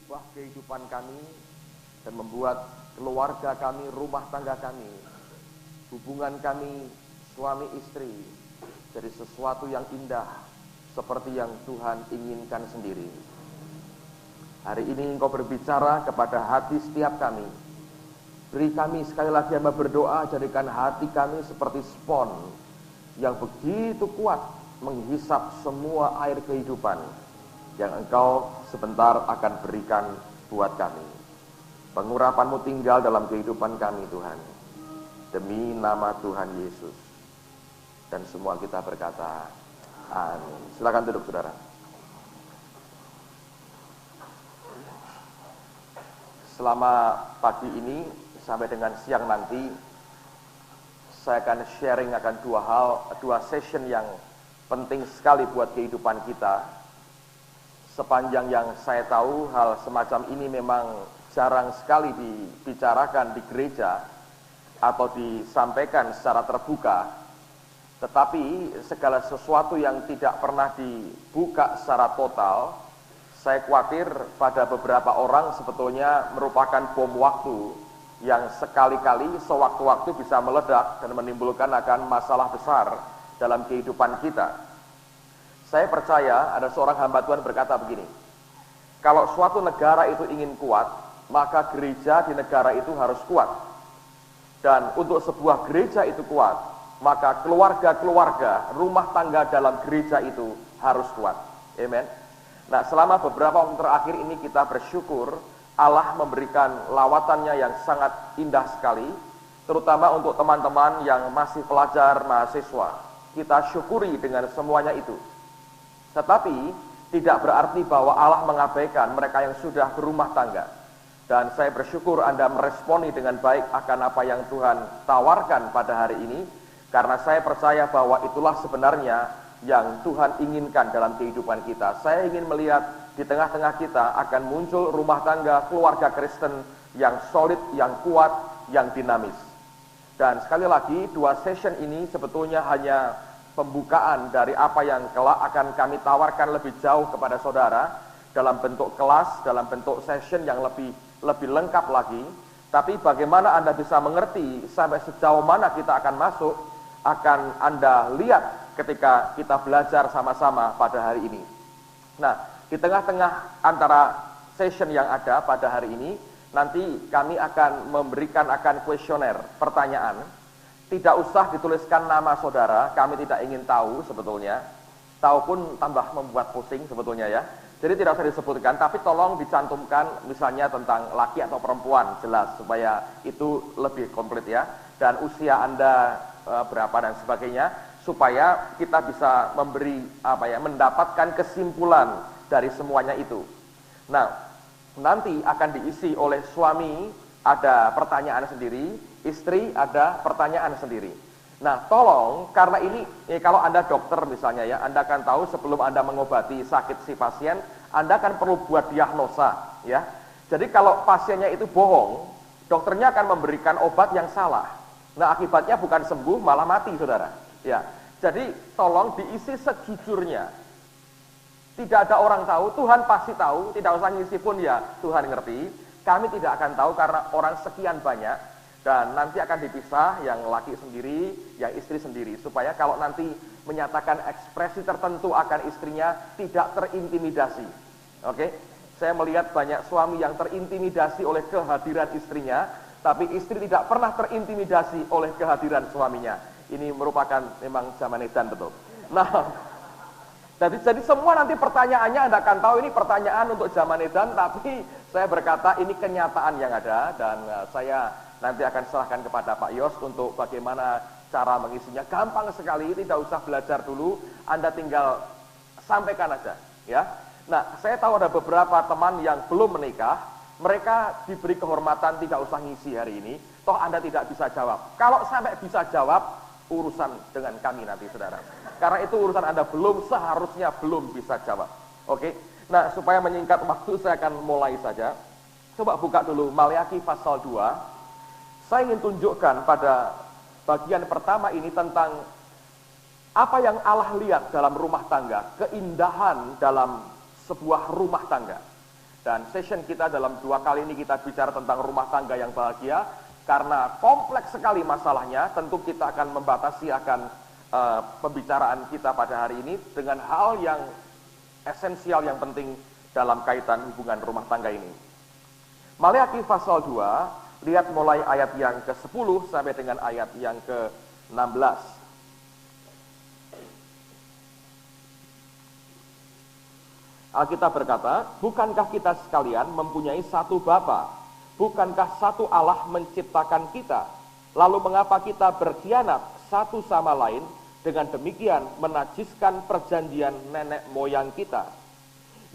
mengubah kehidupan kami dan membuat keluarga kami, rumah tangga kami, hubungan kami suami istri jadi sesuatu yang indah seperti yang Tuhan inginkan sendiri. Hari ini Engkau berbicara kepada hati setiap kami. Beri kami sekali lagi hamba berdoa, jadikan hati kami seperti spon yang begitu kuat menghisap semua air kehidupan yang Engkau sebentar akan berikan buat kami. Pengurapan-Mu tinggal dalam kehidupan kami, Tuhan. Demi nama Tuhan Yesus. Dan semua kita berkata, amin. Silakan duduk, saudara. Selama pagi ini sampai dengan siang nanti, saya akan sharing akan dua session yang penting sekali buat kehidupan kita. Sepanjang yang saya tahu, hal semacam ini memang jarang sekali dibicarakan di gereja atau disampaikan secara terbuka. Tetapi segala sesuatu yang tidak pernah dibuka secara total, saya khawatir pada beberapa orang sebetulnya merupakan bom waktu yang sekali-kali sewaktu-waktu bisa meledak dan menimbulkan akan masalah besar dalam kehidupan kita. Saya percaya ada seorang hamba Tuhan berkata begini, kalau suatu negara itu ingin kuat, maka gereja di negara itu harus kuat. Dan untuk sebuah gereja itu kuat, maka keluarga-keluarga, rumah tangga dalam gereja itu harus kuat. Amen. Nah, selama beberapa waktu terakhir ini kita bersyukur Allah memberikan lawatannya yang sangat indah sekali, terutama untuk teman-teman yang masih pelajar, mahasiswa. Kita syukuri dengan semuanya itu. Tetapi tidak berarti bahwa Allah mengabaikan mereka yang sudah berumah tangga. Dan saya bersyukur Anda meresponi dengan baik akan apa yang Tuhan tawarkan pada hari ini, karena saya percaya bahwa itulah sebenarnya yang Tuhan inginkan dalam kehidupan kita. Saya ingin melihat di tengah-tengah kita akan muncul rumah tangga, keluarga Kristen yang solid, yang kuat, yang dinamis. Dan sekali lagi, dua session ini sebetulnya hanya pembukaan dari apa yang kelak akan kami tawarkan lebih jauh kepada saudara dalam bentuk kelas, dalam bentuk session yang lebih lengkap lagi. Tapi bagaimana Anda bisa mengerti sampai sejauh mana kita akan masuk, akan Anda lihat ketika kita belajar sama-sama pada hari ini. Nah, di tengah-tengah antara session yang ada pada hari ini, nanti kami akan memberikan kuesioner, pertanyaan. Tidak usah dituliskan nama saudara, kami tidak ingin tahu sebetulnya. Tahu pun tambah membuat pusing sebetulnya ya. Jadi tidak usah disebutkan, tapi tolong dicantumkan misalnya tentang laki atau perempuan, jelas, supaya itu lebih komplit ya. Dan usia Anda berapa dan sebagainya, supaya kita bisa mendapatkan kesimpulan dari semuanya itu. Nah, nanti akan diisi oleh suami, ada pertanyaan sendiri, istri ada pertanyaan sendiri. Nah, tolong, karena ini kalau Anda dokter misalnya ya, Anda akan tahu sebelum Anda mengobati sakit si pasien, Anda akan perlu buat diagnosa ya. Jadi kalau pasiennya itu bohong, dokternya akan memberikan obat yang salah. Nah, akibatnya bukan sembuh, malah mati, saudara. Ya, jadi tolong diisi sejujurnya. Tidak ada orang tahu, Tuhan pasti tahu, tidak usah ngisi pun ya, Tuhan ngerti. Kami tidak akan tahu karena orang sekian banyak, dan nanti akan dipisah yang laki sendiri, yang istri sendiri, supaya kalau nanti menyatakan ekspresi tertentu akan istrinya tidak terintimidasi. Oke? Saya melihat banyak suami yang terintimidasi oleh kehadiran istrinya, tapi istri tidak pernah terintimidasi oleh kehadiran suaminya. Ini merupakan memang zaman edan betul. Nah, jadi semua nanti pertanyaannya Anda akan tahu ini pertanyaan untuk zaman edan, tapi saya berkata ini kenyataan yang ada, dan saya nanti akan serahkan kepada Pak Yos untuk bagaimana cara mengisinya. Gampang sekali, tidak usah belajar dulu, Anda tinggal sampaikan aja ya. Nah, saya tahu ada beberapa teman yang belum menikah, mereka diberi kehormatan tidak usah ngisi hari ini, toh Anda tidak bisa jawab. Kalau sampai bisa jawab, urusan dengan kami nanti, saudara. Karena itu urusan Anda seharusnya belum bisa jawab. Oke? Nah, supaya menyingkat waktu, saya akan mulai saja. Coba buka dulu Maleakhi pasal 2. Saya ingin tunjukkan pada bagian pertama ini tentang apa yang Allah lihat dalam rumah tangga, keindahan dalam sebuah rumah tangga. Dan session kita dalam 2 kali ini kita bicara tentang rumah tangga yang bahagia. Karena kompleks sekali masalahnya, tentu kita akan membatasi pembicaraan kita pada hari ini dengan hal yang esensial yang penting dalam kaitan hubungan rumah tangga ini. Maleakhi pasal 2, lihat mulai ayat yang ke-10 sampai dengan ayat yang ke-16. Alkitab berkata, bukankah kita sekalian mempunyai satu Bapa? Bukankah satu Allah menciptakan kita? Lalu mengapa kita berkhianat satu sama lain, dengan demikian menajiskan perjanjian nenek moyang kita?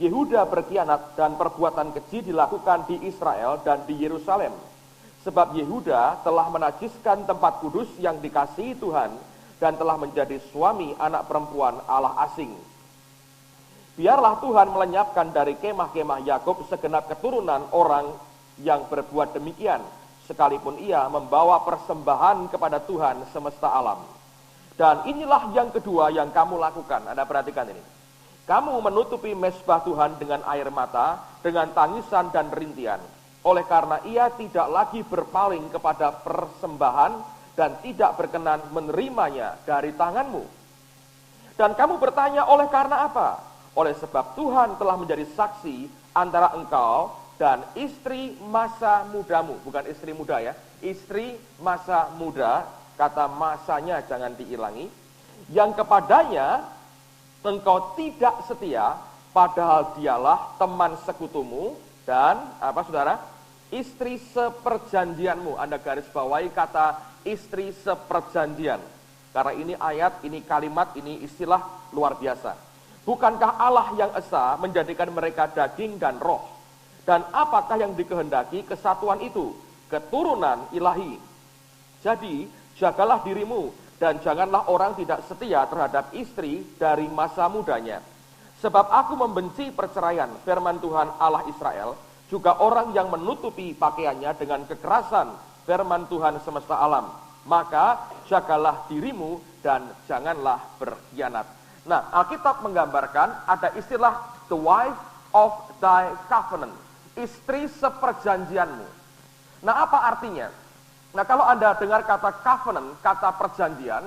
Yehuda berkhianat dan perbuatan keji dilakukan di Israel dan di Yerusalem. Sebab Yehuda telah menajiskan tempat kudus yang dikasihi Tuhan dan telah menjadi suami anak perempuan Allah asing. Biarlah Tuhan melenyapkan dari kemah-kemah Yakub segenap keturunan orang yang berbuat demikian, sekalipun ia membawa persembahan kepada Tuhan semesta alam. Dan inilah yang kedua yang kamu lakukan. Anda perhatikan ini. Kamu menutupi mezbah Tuhan dengan air mata, dengan tangisan dan rintian. Oleh karena ia tidak lagi berpaling kepada persembahan dan tidak berkenan menerimanya dari tanganmu. Dan kamu bertanya, oleh karena apa? Oleh sebab Tuhan telah menjadi saksi antara engkau dan istri masa mudamu. Bukan istri muda ya, istri masa muda, kata masanya jangan diilangi. Yang kepadanya engkau tidak setia, padahal dialah teman sekutumu dan apa saudara? Istri seperjanjianmu. Anda garis bawahi kata istri seperjanjian. Karena ini ayat, ini kalimat, ini istilah luar biasa. Bukankah Allah yang esa menjadikan mereka daging dan roh? Dan apakah yang dikehendaki kesatuan itu? Keturunan ilahi. Jadi jagalah dirimu dan janganlah orang tidak setia terhadap istri dari masa mudanya. Sebab aku membenci perceraian, firman Tuhan Allah Israel, juga orang yang menutupi pakaiannya dengan kekerasan, firman Tuhan semesta alam. Maka jagalah dirimu dan janganlah berkhianat. Nah, Alkitab menggambarkan ada istilah the wife of thy covenant, istri seperjanjianmu. Nah, apa artinya? Nah, kalau Anda dengar kata covenant, kata perjanjian,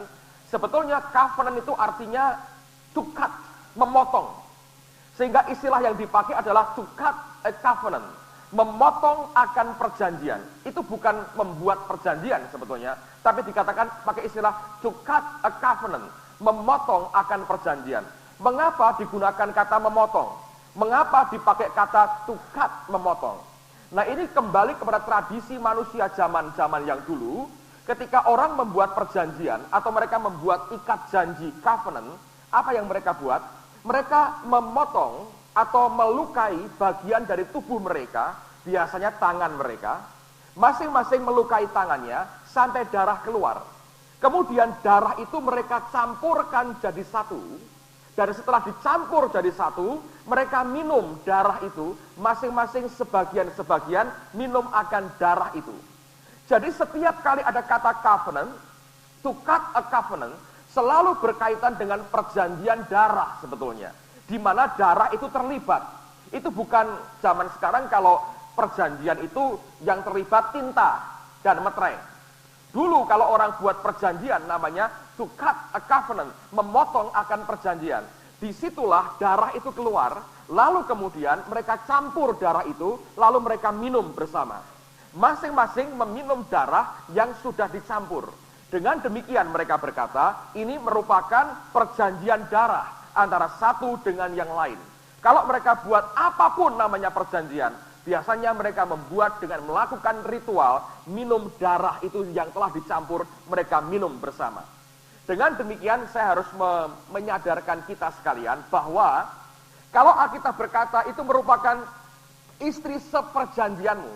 sebetulnya covenant itu artinya to cut, memotong. Sehingga istilah yang dipakai adalah to cut a covenant, memotong akan perjanjian. Itu bukan membuat perjanjian sebetulnya, tapi dikatakan pakai istilah to cut a covenant, memotong akan perjanjian. Mengapa digunakan kata memotong? Mengapa dipakai kata to cut, memotong? Nah, ini kembali kepada tradisi manusia zaman-zaman yang dulu, ketika orang membuat perjanjian atau mereka membuat ikat janji covenant, apa yang mereka buat? Mereka memotong atau melukai bagian dari tubuh mereka, biasanya tangan mereka, masing-masing melukai tangannya sampai darah keluar. Kemudian darah itu mereka campurkan jadi satu. Dan setelah dicampur jadi satu, mereka minum darah itu, masing-masing sebagian-sebagian minum akan darah itu. Jadi setiap kali ada kata covenant, to cut a covenant, selalu berkaitan dengan perjanjian darah sebetulnya. Di mana darah itu terlibat. Itu bukan zaman sekarang kalau perjanjian itu yang terlibat tinta dan meterai. Dulu kalau orang buat perjanjian namanya to cut a covenant, memotong akan perjanjian. Disitulah darah itu keluar, lalu kemudian mereka campur darah itu, lalu mereka minum bersama. Masing-masing meminum darah yang sudah dicampur. Dengan demikian mereka berkata, ini merupakan perjanjian darah antara satu dengan yang lain. Kalau mereka buat apapun namanya perjanjian, biasanya mereka membuat dengan melakukan ritual, minum darah itu yang telah dicampur, mereka minum bersama. Dengan demikian saya harus menyadarkan kita sekalian bahwa kalau Alkitab berkata itu merupakan istri seperjanjianmu,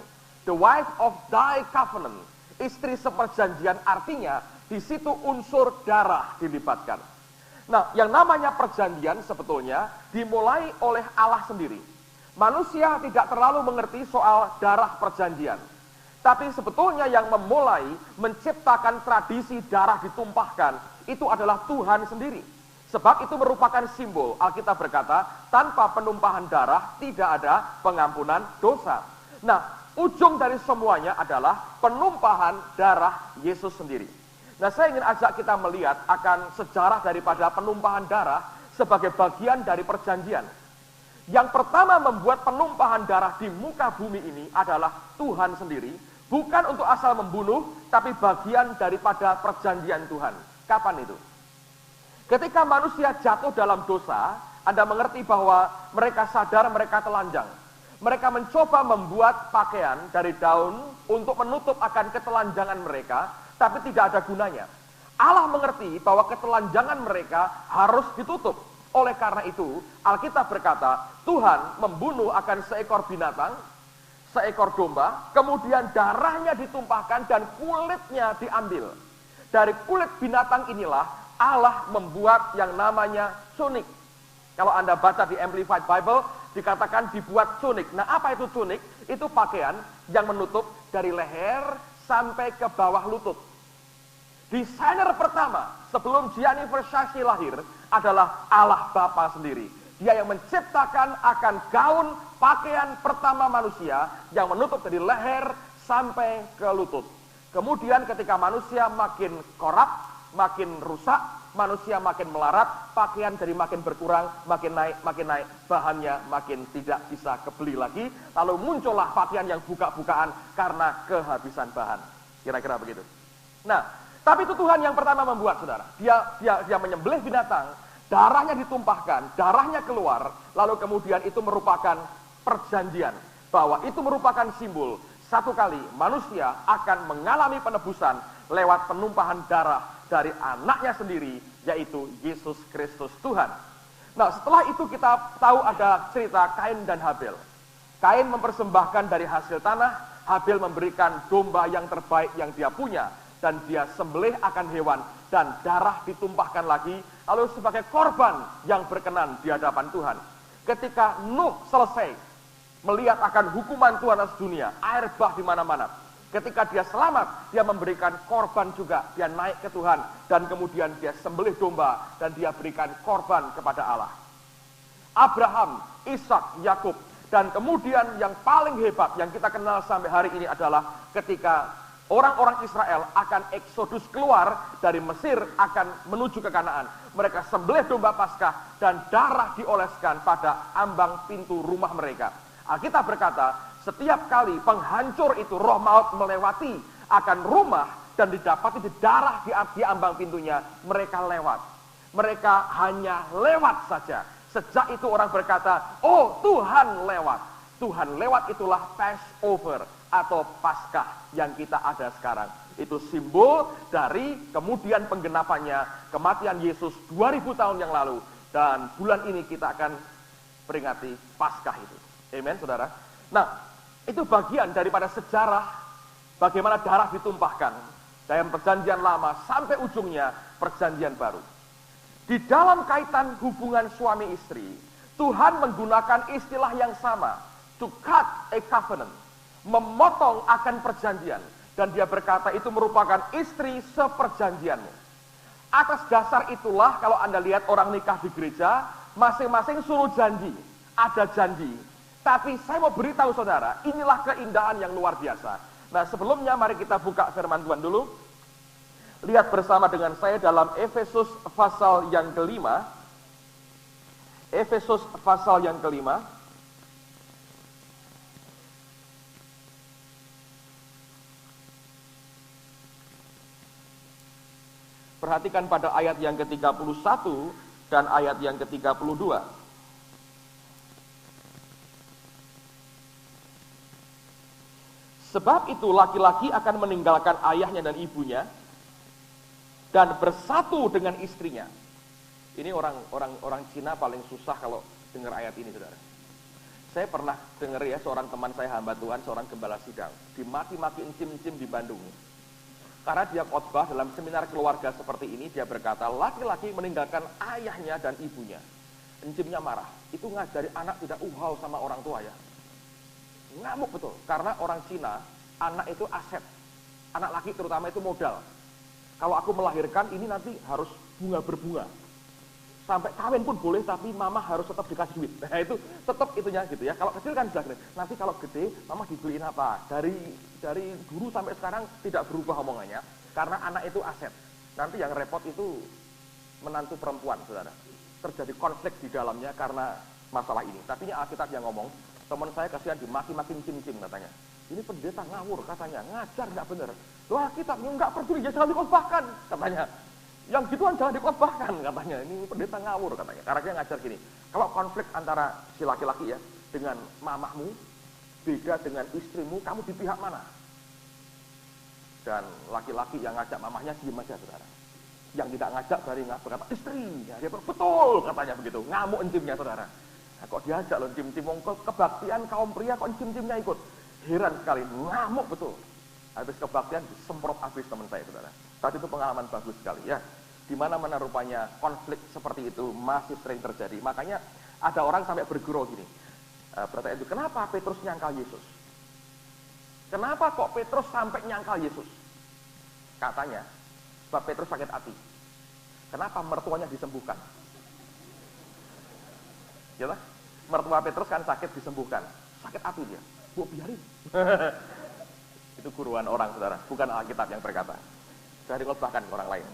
the wife of thy covenant, istri seperjanjian artinya di situ unsur darah dilibatkan. Nah, yang namanya perjanjian sebetulnya dimulai oleh Allah sendiri. Manusia tidak terlalu mengerti soal darah perjanjian. Tapi sebetulnya yang memulai menciptakan tradisi darah ditumpahkan itu adalah Tuhan sendiri. Sebab itu merupakan simbol. Alkitab berkata, tanpa penumpahan darah tidak ada pengampunan dosa. Nah, ujung dari semuanya adalah penumpahan darah Yesus sendiri. Nah, saya ingin ajak kita melihat akan sejarah daripada penumpahan darah sebagai bagian dari perjanjian. Yang pertama membuat penumpahan darah di muka bumi ini adalah Tuhan sendiri. Bukan untuk asal membunuh, tapi bagian daripada perjanjian Tuhan. Kapan itu? Ketika manusia jatuh dalam dosa, Anda mengerti bahwa mereka sadar mereka telanjang. Mereka mencoba membuat pakaian dari daun untuk menutup akan ketelanjangan mereka, tapi tidak ada gunanya. Allah mengerti bahwa ketelanjangan mereka harus ditutup. Oleh karena itu, Alkitab berkata, Tuhan membunuh akan seekor binatang, seekor domba, kemudian darahnya ditumpahkan dan kulitnya diambil. Dari kulit binatang inilah Allah membuat yang namanya tunik. Kalau Anda baca di Amplified Bible, dikatakan dibuat tunik. Nah, apa itu tunik? Itu pakaian yang menutup dari leher sampai ke bawah lutut. Desainer pertama sebelum Gianni Versace lahir adalah Allah Bapa sendiri. Dia yang menciptakan akan gaun pakaian pertama manusia yang menutup dari leher sampai ke lutut. Kemudian ketika manusia makin korup, makin rusak, manusia makin melarat, pakaian dari makin berkurang, makin naik, bahannya makin tidak bisa kebeli lagi, lalu muncullah pakaian yang buka-bukaan karena kehabisan bahan. Kira-kira begitu. Nah, tapi itu Tuhan yang pertama membuat, saudara. Dia menyembelih binatang, darahnya ditumpahkan, darahnya keluar, lalu kemudian itu merupakan perjanjian, bahwa itu merupakan simbol satu kali manusia akan mengalami penebusan lewat penumpahan darah dari anaknya sendiri, yaitu Yesus Kristus Tuhan. Nah, setelah itu kita tahu ada cerita Kain dan Habel. Kain mempersembahkan dari hasil tanah, Habel memberikan domba yang terbaik yang dia punya, dan dia sembelih akan hewan, dan darah ditumpahkan lagi, lalu sebagai korban yang berkenan di hadapan Tuhan. Ketika Nuh selesai melihat akan hukuman Tuhan atas dunia, air bah di mana-mana. Ketika dia selamat, dia memberikan korban juga. Dia naik ke Tuhan, dan kemudian dia sembelih domba, dan dia berikan korban kepada Allah. Abraham, Ishak, Yakub, dan kemudian yang paling hebat yang kita kenal sampai hari ini adalah ketika orang-orang Israel akan eksodus keluar dari Mesir, akan menuju ke Kanaan. Mereka sembelih domba Paskah dan darah dioleskan pada ambang pintu rumah mereka. Alkitab berkata, setiap kali penghancur itu roh maut melewati akan rumah dan didapati di darah di ambang pintunya, mereka lewat. Mereka hanya lewat saja. Sejak itu orang berkata, oh Tuhan lewat. Tuhan lewat itulah Passover atau Paskah yang kita ada sekarang. Itu simbol dari kemudian penggenapannya kematian Yesus 2000 tahun yang lalu. Dan bulan ini kita akan peringati Paskah itu. Amen, saudara. Nah, itu bagian daripada sejarah bagaimana darah ditumpahkan dari perjanjian lama sampai ujungnya perjanjian baru. Di dalam kaitan hubungan suami istri, Tuhan menggunakan istilah yang sama, to cut a covenant, memotong akan perjanjian. Dan dia berkata itu merupakan istri seperjanjianmu. Atas dasar itulah kalau Anda lihat orang nikah di gereja, masing-masing suruh janji, ada janji. Tapi saya mau beritahu saudara, inilah keindahan yang luar biasa. Nah, sebelumnya mari kita buka firman Tuhan dulu. Lihat bersama dengan saya dalam Efesus pasal yang kelima. Efesus pasal yang kelima. Perhatikan pada ayat yang ke-31 dan ayat yang ke-32. Sebab itu laki-laki akan meninggalkan ayahnya dan ibunya dan bersatu dengan istrinya. Ini orang Cina paling susah kalau dengar ayat ini, saudara. Saya pernah dengar ya, seorang teman saya hamba Tuhan, seorang gembala sidang, dimaki-maki encim-encim di Bandung. Karena dia khotbah dalam seminar keluarga seperti ini, dia berkata, laki-laki meninggalkan ayahnya dan ibunya. Encimnya marah. Itu ngajari anak tidak uhau sama orang tua ya. Ngamuk betul, karena orang Cina, anak itu aset. Anak laki terutama itu modal. Kalau aku melahirkan, ini nanti harus bunga berbunga. Sampai kawin pun boleh, tapi mama harus tetap dikasih duit. Nah itu tetap itunya gitu ya. Kalau kecil kan bisa gini. Nanti kalau gede, mama dibeliin apa? Dari dulu sampai sekarang tidak berubah omongannya, karena anak itu aset. Nanti yang repot itu menantu perempuan, saudara. Terjadi konflik di dalamnya karena masalah ini. Tapi ini Alkitab yang ngomong, teman saya kasihan dimaki-maki cim-cim katanya. Ini pendeta ngawur katanya, ngajar nggak bener. Loh Alkitab nggak peduli, ya jangan dikhotbahkan katanya. Yang gituan jangan dikhotbahkan katanya. Ini pendeta ngawur katanya. Karena dia ngajar gini, kalau konflik antara si laki-laki ya dengan mamahmu beda dengan istrimu, kamu di pihak mana? Dan laki-laki yang ngajak mamahnya diem aja, saudara. Yang tidak ngajak dari berkata istri, ya, dia betul katanya begitu, ngamuk encimnya, saudara. Nah, kok diajak loh encim-encim, kebaktian kaum pria kok encim-encimnya ikut, heran sekali, ngamuk betul. Habis kebaktian disemprot habis teman saya, saudara. Tadi itu pengalaman bagus sekali ya. Di mana-mana rupanya konflik seperti itu masih sering terjadi. Makanya ada orang sampai bergurau gini, bertanya itu, kenapa Petrus nyangkal Yesus? Kenapa kok Petrus sampai nyangkal Yesus? Katanya sebab Petrus sakit hati. Kenapa mertuanya disembuhkan? Ya lah, mertua Petrus kan sakit disembuhkan. Sakit hati dia. Bu biarin. Itu guruan orang, saudara. Bukan Alkitab yang berkata. Dari bahkan orang lain.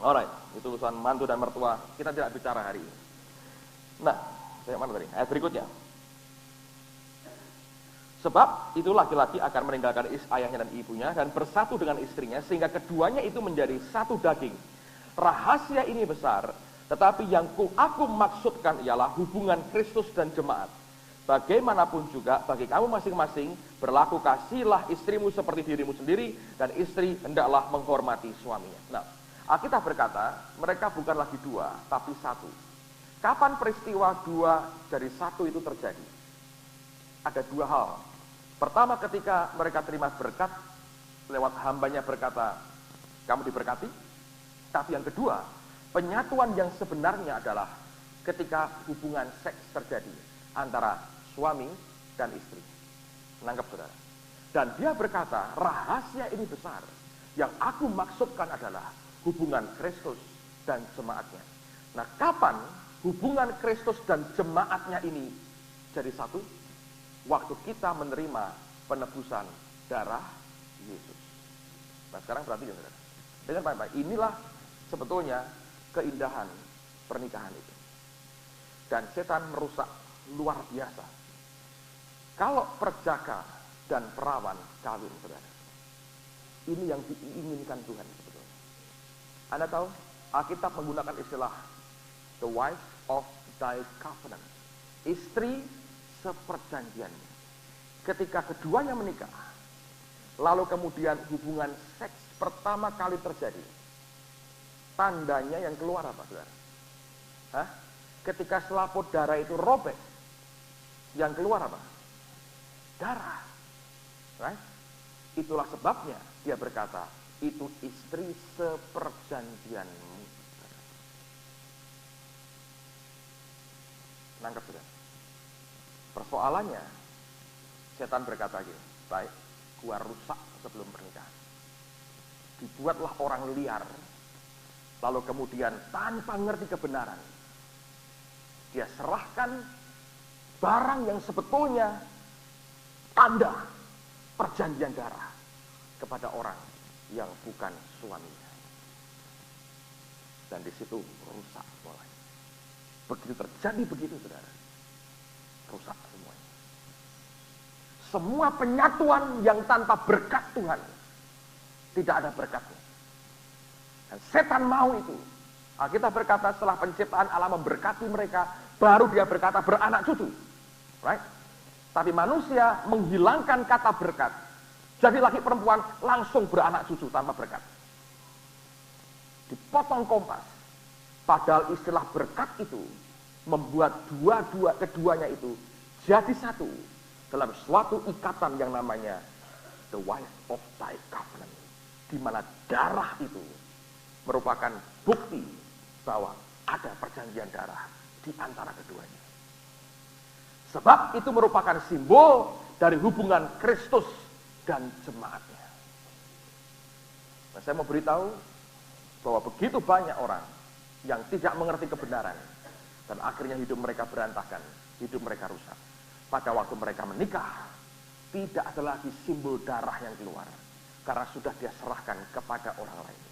Alright, itu urusan mantu dan mertua. Kita tidak bicara hari ini. Nah, saya mana tadi? Ayat berikutnya. Sebab itu laki-laki akan meninggalkan ayahnya dan ibunya dan bersatu dengan istrinya sehingga keduanya itu menjadi satu daging. Rahasia ini besar, tetapi yang aku maksudkan ialah hubungan Kristus dan jemaat. Bagaimanapun juga bagi kamu masing-masing berlaku kasihlah istrimu seperti dirimu sendiri dan istri hendaklah menghormati suaminya. Nah, Alkitab berkata mereka bukan lagi dua tapi satu. Kapan peristiwa dua dari satu itu terjadi? Ada dua hal. Pertama ketika mereka terima berkat, lewat hambanya berkata, kamu diberkati. Tapi yang kedua, penyatuan yang sebenarnya adalah ketika hubungan seks terjadi antara suami dan istri. Menangkap saudara. Dan dia berkata, rahasia ini besar. Yang aku maksudkan adalah hubungan Kristus dan jemaatnya. Nah, kapan hubungan Kristus dan jemaatnya ini jadi satu? Waktu kita menerima penebusan darah Yesus. Nah sekarang perhatikan saudara. Dengar baik-baik. Inilah sebetulnya keindahan pernikahan itu. Dan setan merusak luar biasa. Kalau perjaka dan perawan kawin, saudara. Ini yang diinginkan Tuhan sebetulnya. Anda tahu, Alkitab menggunakan istilah the wife of thy covenant. Istri seperjanjiannya. Ketika keduanya menikah, lalu kemudian hubungan seks pertama kali terjadi, tandanya yang keluar apa, saudara? Hah? Ketika selaput darah itu robek, yang keluar apa? Darah. Right? Itulah sebabnya dia berkata, itu istri seperjanjianmu. Nangkep sudah? Persoalannya, setan berkata gini, baik, gua rusak sebelum pernikahan. Dibuatlah orang liar, lalu kemudian tanpa ngerti kebenaran, dia serahkan barang yang sebetulnya tanda perjanjian darah kepada orang yang bukan suaminya. Dan di situ rusak mulai. Begitu terjadi begitu, saudara, rusak semuanya. Semua penyatuan yang tanpa berkat Tuhan tidak ada berkatnya. Dan setan mau itu. Alkitab berkata setelah penciptaan Allah memberkati mereka, baru dia berkata beranak cucu. Right? Tapi manusia menghilangkan kata berkat. Jadi laki perempuan langsung beranak cucu tanpa berkat. Dipotong kompas. Padahal istilah berkat itu membuat keduanya itu jadi satu dalam suatu ikatan yang namanya the wife of thy covenant, di mana darah itu merupakan bukti bahwa ada perjanjian darah di antara keduanya. Sebab itu merupakan simbol dari hubungan Kristus dan jemaatnya. Nah, saya mau beritahu bahwa begitu banyak orang yang tidak mengerti kebenaran, dan akhirnya hidup mereka berantakan, hidup mereka rusak. Pada waktu mereka menikah, tidak ada lagi simbol darah yang keluar, karena sudah dia serahkan kepada orang lain.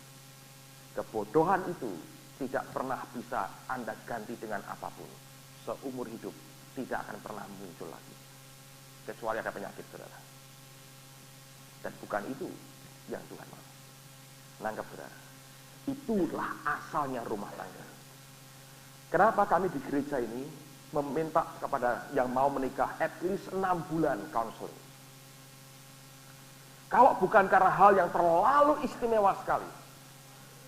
Kebodohan itu tidak pernah bisa Anda ganti dengan apapun. Seumur hidup tidak akan pernah muncul lagi, kecuali ada penyakit, saudara. Dan bukan itu yang Tuhan mau. Nangkep, saudara. Itulah asalnya rumah tangga. Kenapa kami di gereja ini meminta kepada yang mau menikah at least 6 bulan counseling? Kalau bukan karena hal yang terlalu istimewa sekali,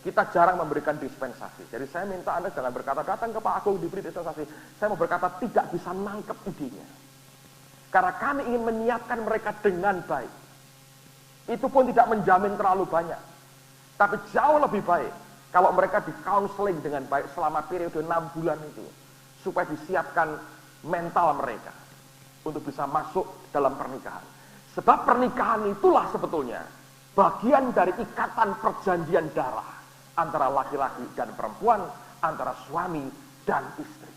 kita jarang memberikan dispensasi. Jadi saya minta Anda jangan berkata, datang ke Pak Agung diberi dispensasi. Saya mau berkata tidak bisa nangkep idenya. Karena kami ingin menyiapkan mereka dengan baik. Itu pun tidak menjamin terlalu banyak. Tapi jauh lebih baik kalau mereka di counseling dengan baik selama periode 6 bulan itu. Supaya disiapkan mental mereka untuk bisa masuk dalam pernikahan. Sebab pernikahan itulah sebetulnya bagian dari ikatan perjanjian darah antara laki-laki dan perempuan, antara suami dan istri.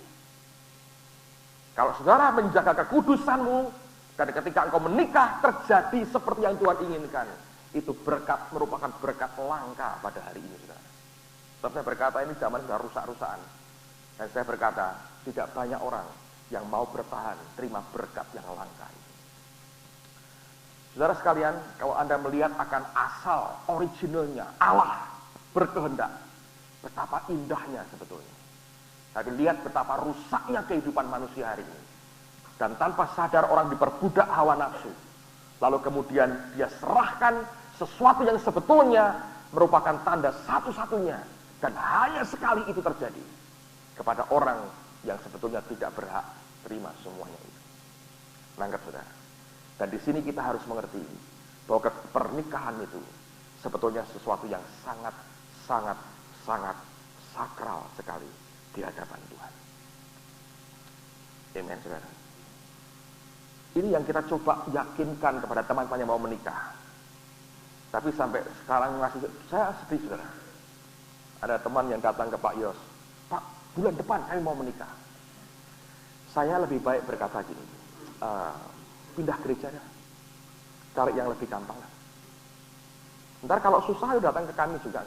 Kalau saudara menjaga kekudusanmu, dan ketika engkau menikah terjadi seperti yang Tuhan inginkan, itu berkat, merupakan berkat langka pada hari ini, saudara. Sebab saya berkata ini zaman sudah rusak-rusakan. Dan saya berkata, tidak banyak orang yang mau bertahan terima berkat yang langka ini. Saudara sekalian, kalau Anda melihat akan asal originalnya, Allah berkehendak, betapa indahnya sebetulnya. Tapi lihat betapa rusaknya kehidupan manusia hari ini. Dan tanpa sadar orang diperbudak hawa nafsu. Lalu kemudian dia serahkan sesuatu yang sebetulnya merupakan tanda satu-satunya. Dan hanya sekali itu terjadi kepada orang yang sebetulnya tidak berhak terima semuanya itu. Nangkep, saudara. Dan di sini kita harus mengerti bahwa pernikahan itu sebetulnya sesuatu yang sangat sakral sekali di hadapan Tuhan. Amen, saudara. Ini yang kita coba yakinkan kepada teman-teman yang mau menikah. Tapi sampai sekarang masih, saya sedih, saudara. Ada teman yang datang ke Pak Yos, Pak, bulan depan kami mau menikah. Saya lebih baik berkata gini, pindah gerejanya, cari yang lebih gampang. Ntar kalau susah, datang ke kami juga,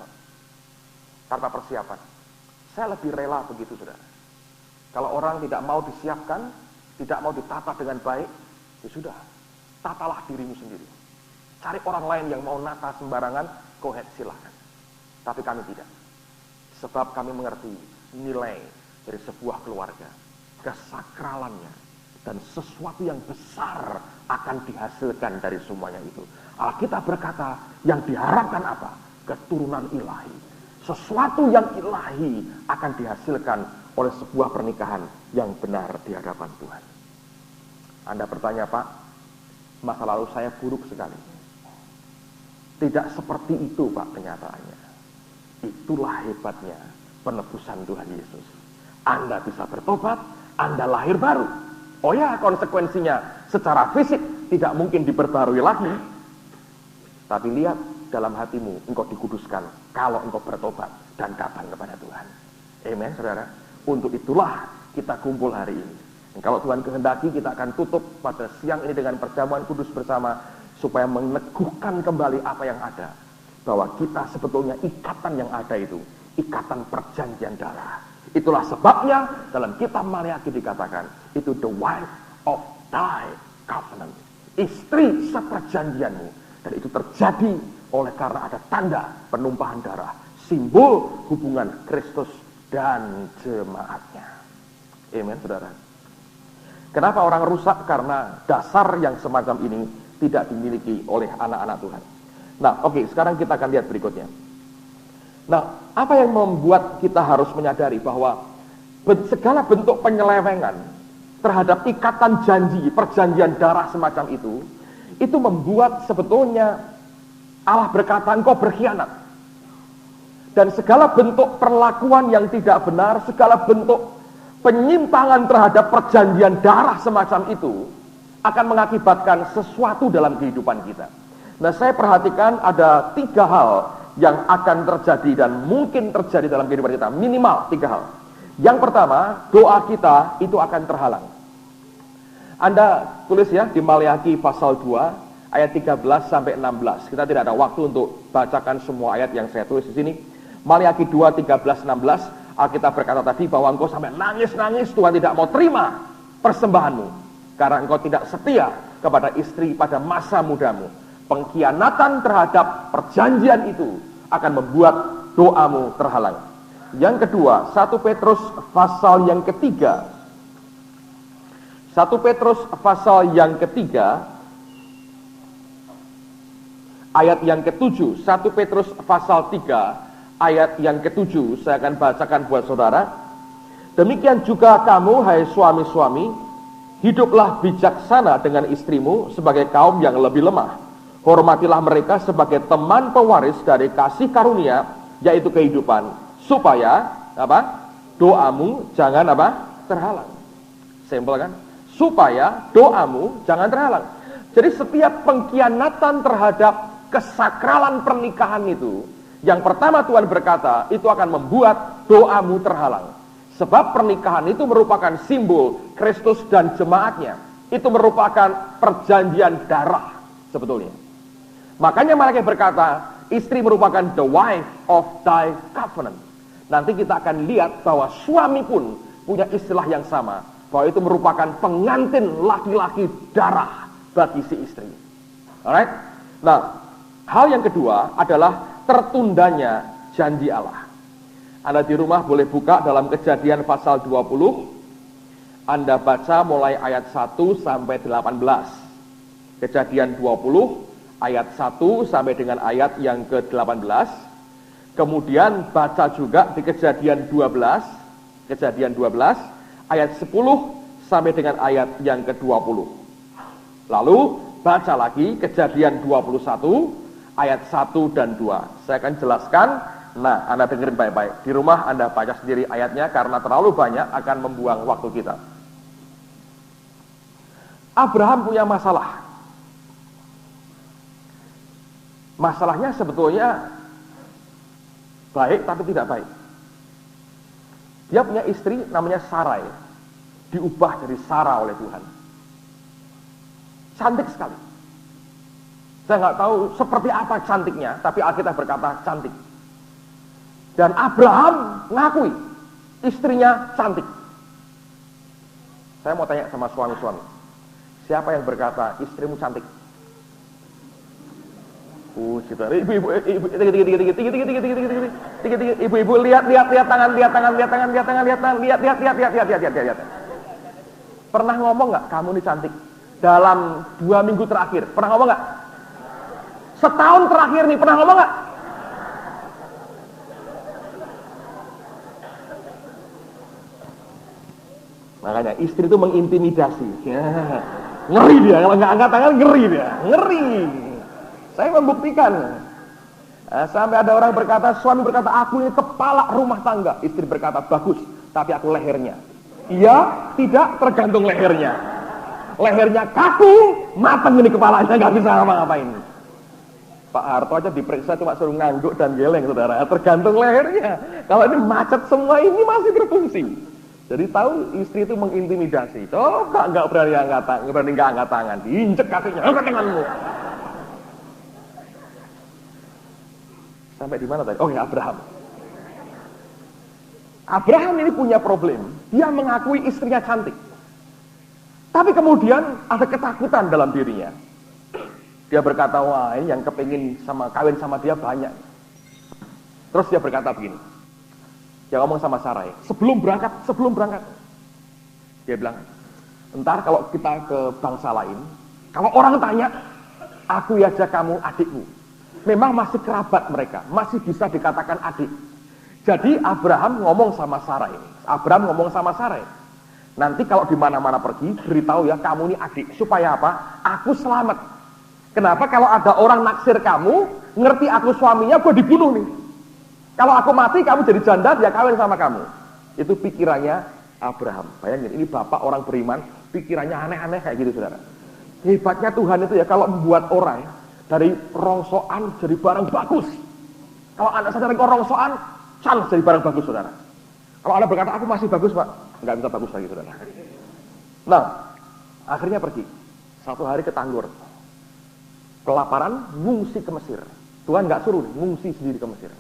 tanpa persiapan. Saya lebih rela begitu, saudara. Kalau orang tidak mau disiapkan, tidak mau ditata dengan baik, ya sudah, tatalah dirimu sendiri. Cari orang lain yang mau nata sembarangan, go ahead, silahkan. Tapi kami tidak. Sebab kami mengerti nilai dari sebuah keluarga, kesakralannya, dan sesuatu yang besar akan dihasilkan dari semuanya itu. Alkitab berkata, yang diharapkan apa? Keturunan ilahi. Sesuatu yang ilahi akan dihasilkan oleh sebuah pernikahan yang benar di hadapan Tuhan. Anda bertanya, Pak, masa lalu saya buruk sekali. Tidak seperti itu, Pak, kenyataannya. Itulah hebatnya penebusan Tuhan Yesus. Anda bisa bertobat, Anda lahir baru. Oh ya, konsekuensinya secara fisik tidak mungkin diperbarui lagi. Tapi lihat, dalam hatimu engkau dikuduskan kalau engkau bertobat dan datang kepada Tuhan. Amen, saudara. Untuk itulah kita kumpul hari ini. Dan kalau Tuhan kehendaki, kita akan tutup pada siang ini dengan perjamuan kudus bersama, supaya meneguhkan kembali apa yang ada, bahwa kita sebetulnya ikatan yang ada itu ikatan perjanjian darah. Itulah sebabnya dalam kitab Maleakhi dikatakan itu the wife of thy covenant, istri seperjanjianmu. Dan itu terjadi oleh karena ada tanda penumpahan darah, simbol hubungan Kristus dan jemaatnya. Amen, saudara. Kenapa orang rusak? Karena dasar yang semacam ini tidak dimiliki oleh anak-anak Tuhan. Nah, oke, sekarang kita akan lihat berikutnya. Nah, apa yang membuat kita harus menyadari bahwa segala bentuk penyelewengan terhadap ikatan janji, perjanjian darah semacam itu membuat sebetulnya Allah berkata engkau berkhianat. Dan segala bentuk perlakuan yang tidak benar, segala bentuk penyimpangan terhadap perjanjian darah semacam itu akan mengakibatkan sesuatu dalam kehidupan kita. Nah, saya perhatikan ada 3 hal yang akan terjadi dan mungkin terjadi dalam kehidupan kita. Minimal 3 hal. Yang pertama, doa kita itu akan terhalang. Anda tulis ya di Maliaki pasal 2 ayat 13 sampai 16. Kita tidak ada waktu untuk bacakan semua ayat yang saya tulis di sini. Maliaki 2, 13, 16. Alkitab berkata tadi bahwa engkau sampai nangis-nangis, Tuhan tidak mau terima persembahanmu karena engkau tidak setia kepada istri pada masa mudamu. Pengkhianatan terhadap perjanjian itu akan membuat doamu terhalang. Yang kedua, 1 Petrus pasal yang ketiga. 1 Petrus pasal yang ketiga ayat yang ke-7. 1 Petrus pasal 3 ayat yang ke-7 saya akan bacakan buat saudara. Demikian juga kamu, hai suami-suami, hiduplah bijaksana dengan istrimu sebagai kaum yang lebih lemah. Hormatilah mereka sebagai teman pewaris dari kasih karunia, yaitu kehidupan, supaya doamu jangan terhalang. Simpel kan? Supaya doamu jangan terhalang. Jadi setiap pengkhianatan terhadap kesakralan pernikahan itu, yang pertama Tuhan berkata, itu akan membuat doamu terhalang. Sebab pernikahan itu merupakan simbol Kristus dan jemaatnya. Itu merupakan perjanjian darah sebetulnya. Makanya Malaikat berkata, istri merupakan the wife of thy covenant. Nanti kita akan lihat bahwa suami pun punya istilah yang sama, bahwa itu merupakan pengantin laki-laki darah bagi si istri. Alright? Nah, hal yang kedua adalah tertundanya janji Allah. Anda di rumah boleh buka dalam Kejadian pasal 20. Anda baca mulai ayat 1 sampai 18. Kejadian 20 ayat 1 sampai dengan ayat yang ke-18. Kemudian baca juga di Kejadian 12. Kejadian 12 ayat 10 sampai dengan ayat yang ke-20. Lalu baca lagi Kejadian 21 ayat 1 dan 2. Saya akan jelaskan. Nah, Anda dengerin baik-baik. Di rumah Anda baca sendiri ayatnya karena terlalu banyak akan membuang waktu kita. Abraham punya masalah. Masalahnya sebetulnya baik tapi tidak baik. Dia punya istri namanya Sarai. Diubah dari Sarah oleh Tuhan. Cantik sekali. Saya nggak tahu seperti apa cantiknya, tapi Alkitab berkata cantik. Dan Abraham ngakui istrinya cantik. Saya mau tanya sama suami-suami, siapa yang berkata istrimu cantik? Ibu-ibu lihat tangan. Pernah ngomong nggak kamu ini cantik? Dalam 2 minggu terakhir pernah ngomong nggak? Setahun terakhir nih pernah ngomong nggak? Makanya istri itu mengintimidasi. Ya. Ngeri dia, kalau nggak angkat tangan ngeri dia, ngeri. Saya membuktikan. Sampai ada orang berkata, suami berkata, aku ini kepala rumah tangga. Istri berkata, bagus, tapi aku lehernya. Iya, tidak, tergantung lehernya. Lehernya kaku, mateng ini kepalanya, nggak bisa ngapa-ngapain. Pak Harto aja diperiksa cuma suruh ngangguk dan geleng, saudara. Tergantung lehernya. Kalau ini macet semua ini masih berfungsi. Jadi tahu istri itu mengintimidasi. Coba nggak berani angkat tangan, diinjek kakinya, angkat tanganmu. Sampai di mana tadi? Oh ya, Abraham. Abraham ini punya problem. Dia mengakui istrinya cantik. Tapi kemudian ada ketakutan dalam dirinya. Dia berkata, wah ini yang kepingin kawin sama dia banyak. Terus dia berkata begini. Dia ngomong sama Sarai, sebelum berangkat. Dia bilang, entar kalau kita ke bangsa lain, kalau orang tanya, aku aja kamu adikmu. Memang masih kerabat mereka, masih bisa dikatakan adik. Jadi Abraham ngomong sama Sarai. Nanti kalau di mana-mana pergi, beritahu ya kamu ini adik. Supaya apa? Aku selamat. Kenapa kalau ada orang naksir kamu, ngerti aku suaminya, gue dibunuh nih. Kalau aku mati, kamu jadi janda, dia kawin sama kamu. Itu pikirannya Abraham. Bayangin, ini bapak orang beriman, pikirannya aneh-aneh kayak gitu, saudara. Hebatnya Tuhan itu ya, kalau membuat orang dari rongsokan jadi barang bagus. Kalau Anda sadar korongsoan, chance jadi barang bagus, saudara. Kalau Anda berkata, aku masih bagus, Pak, nggak bisa bagus lagi, saudara. Nah, akhirnya pergi. Satu hari ke Tanggur. Kelaparan, ngungsi ke Mesir. Tuhan nggak suruh, ngungsi sendiri ke Mesir.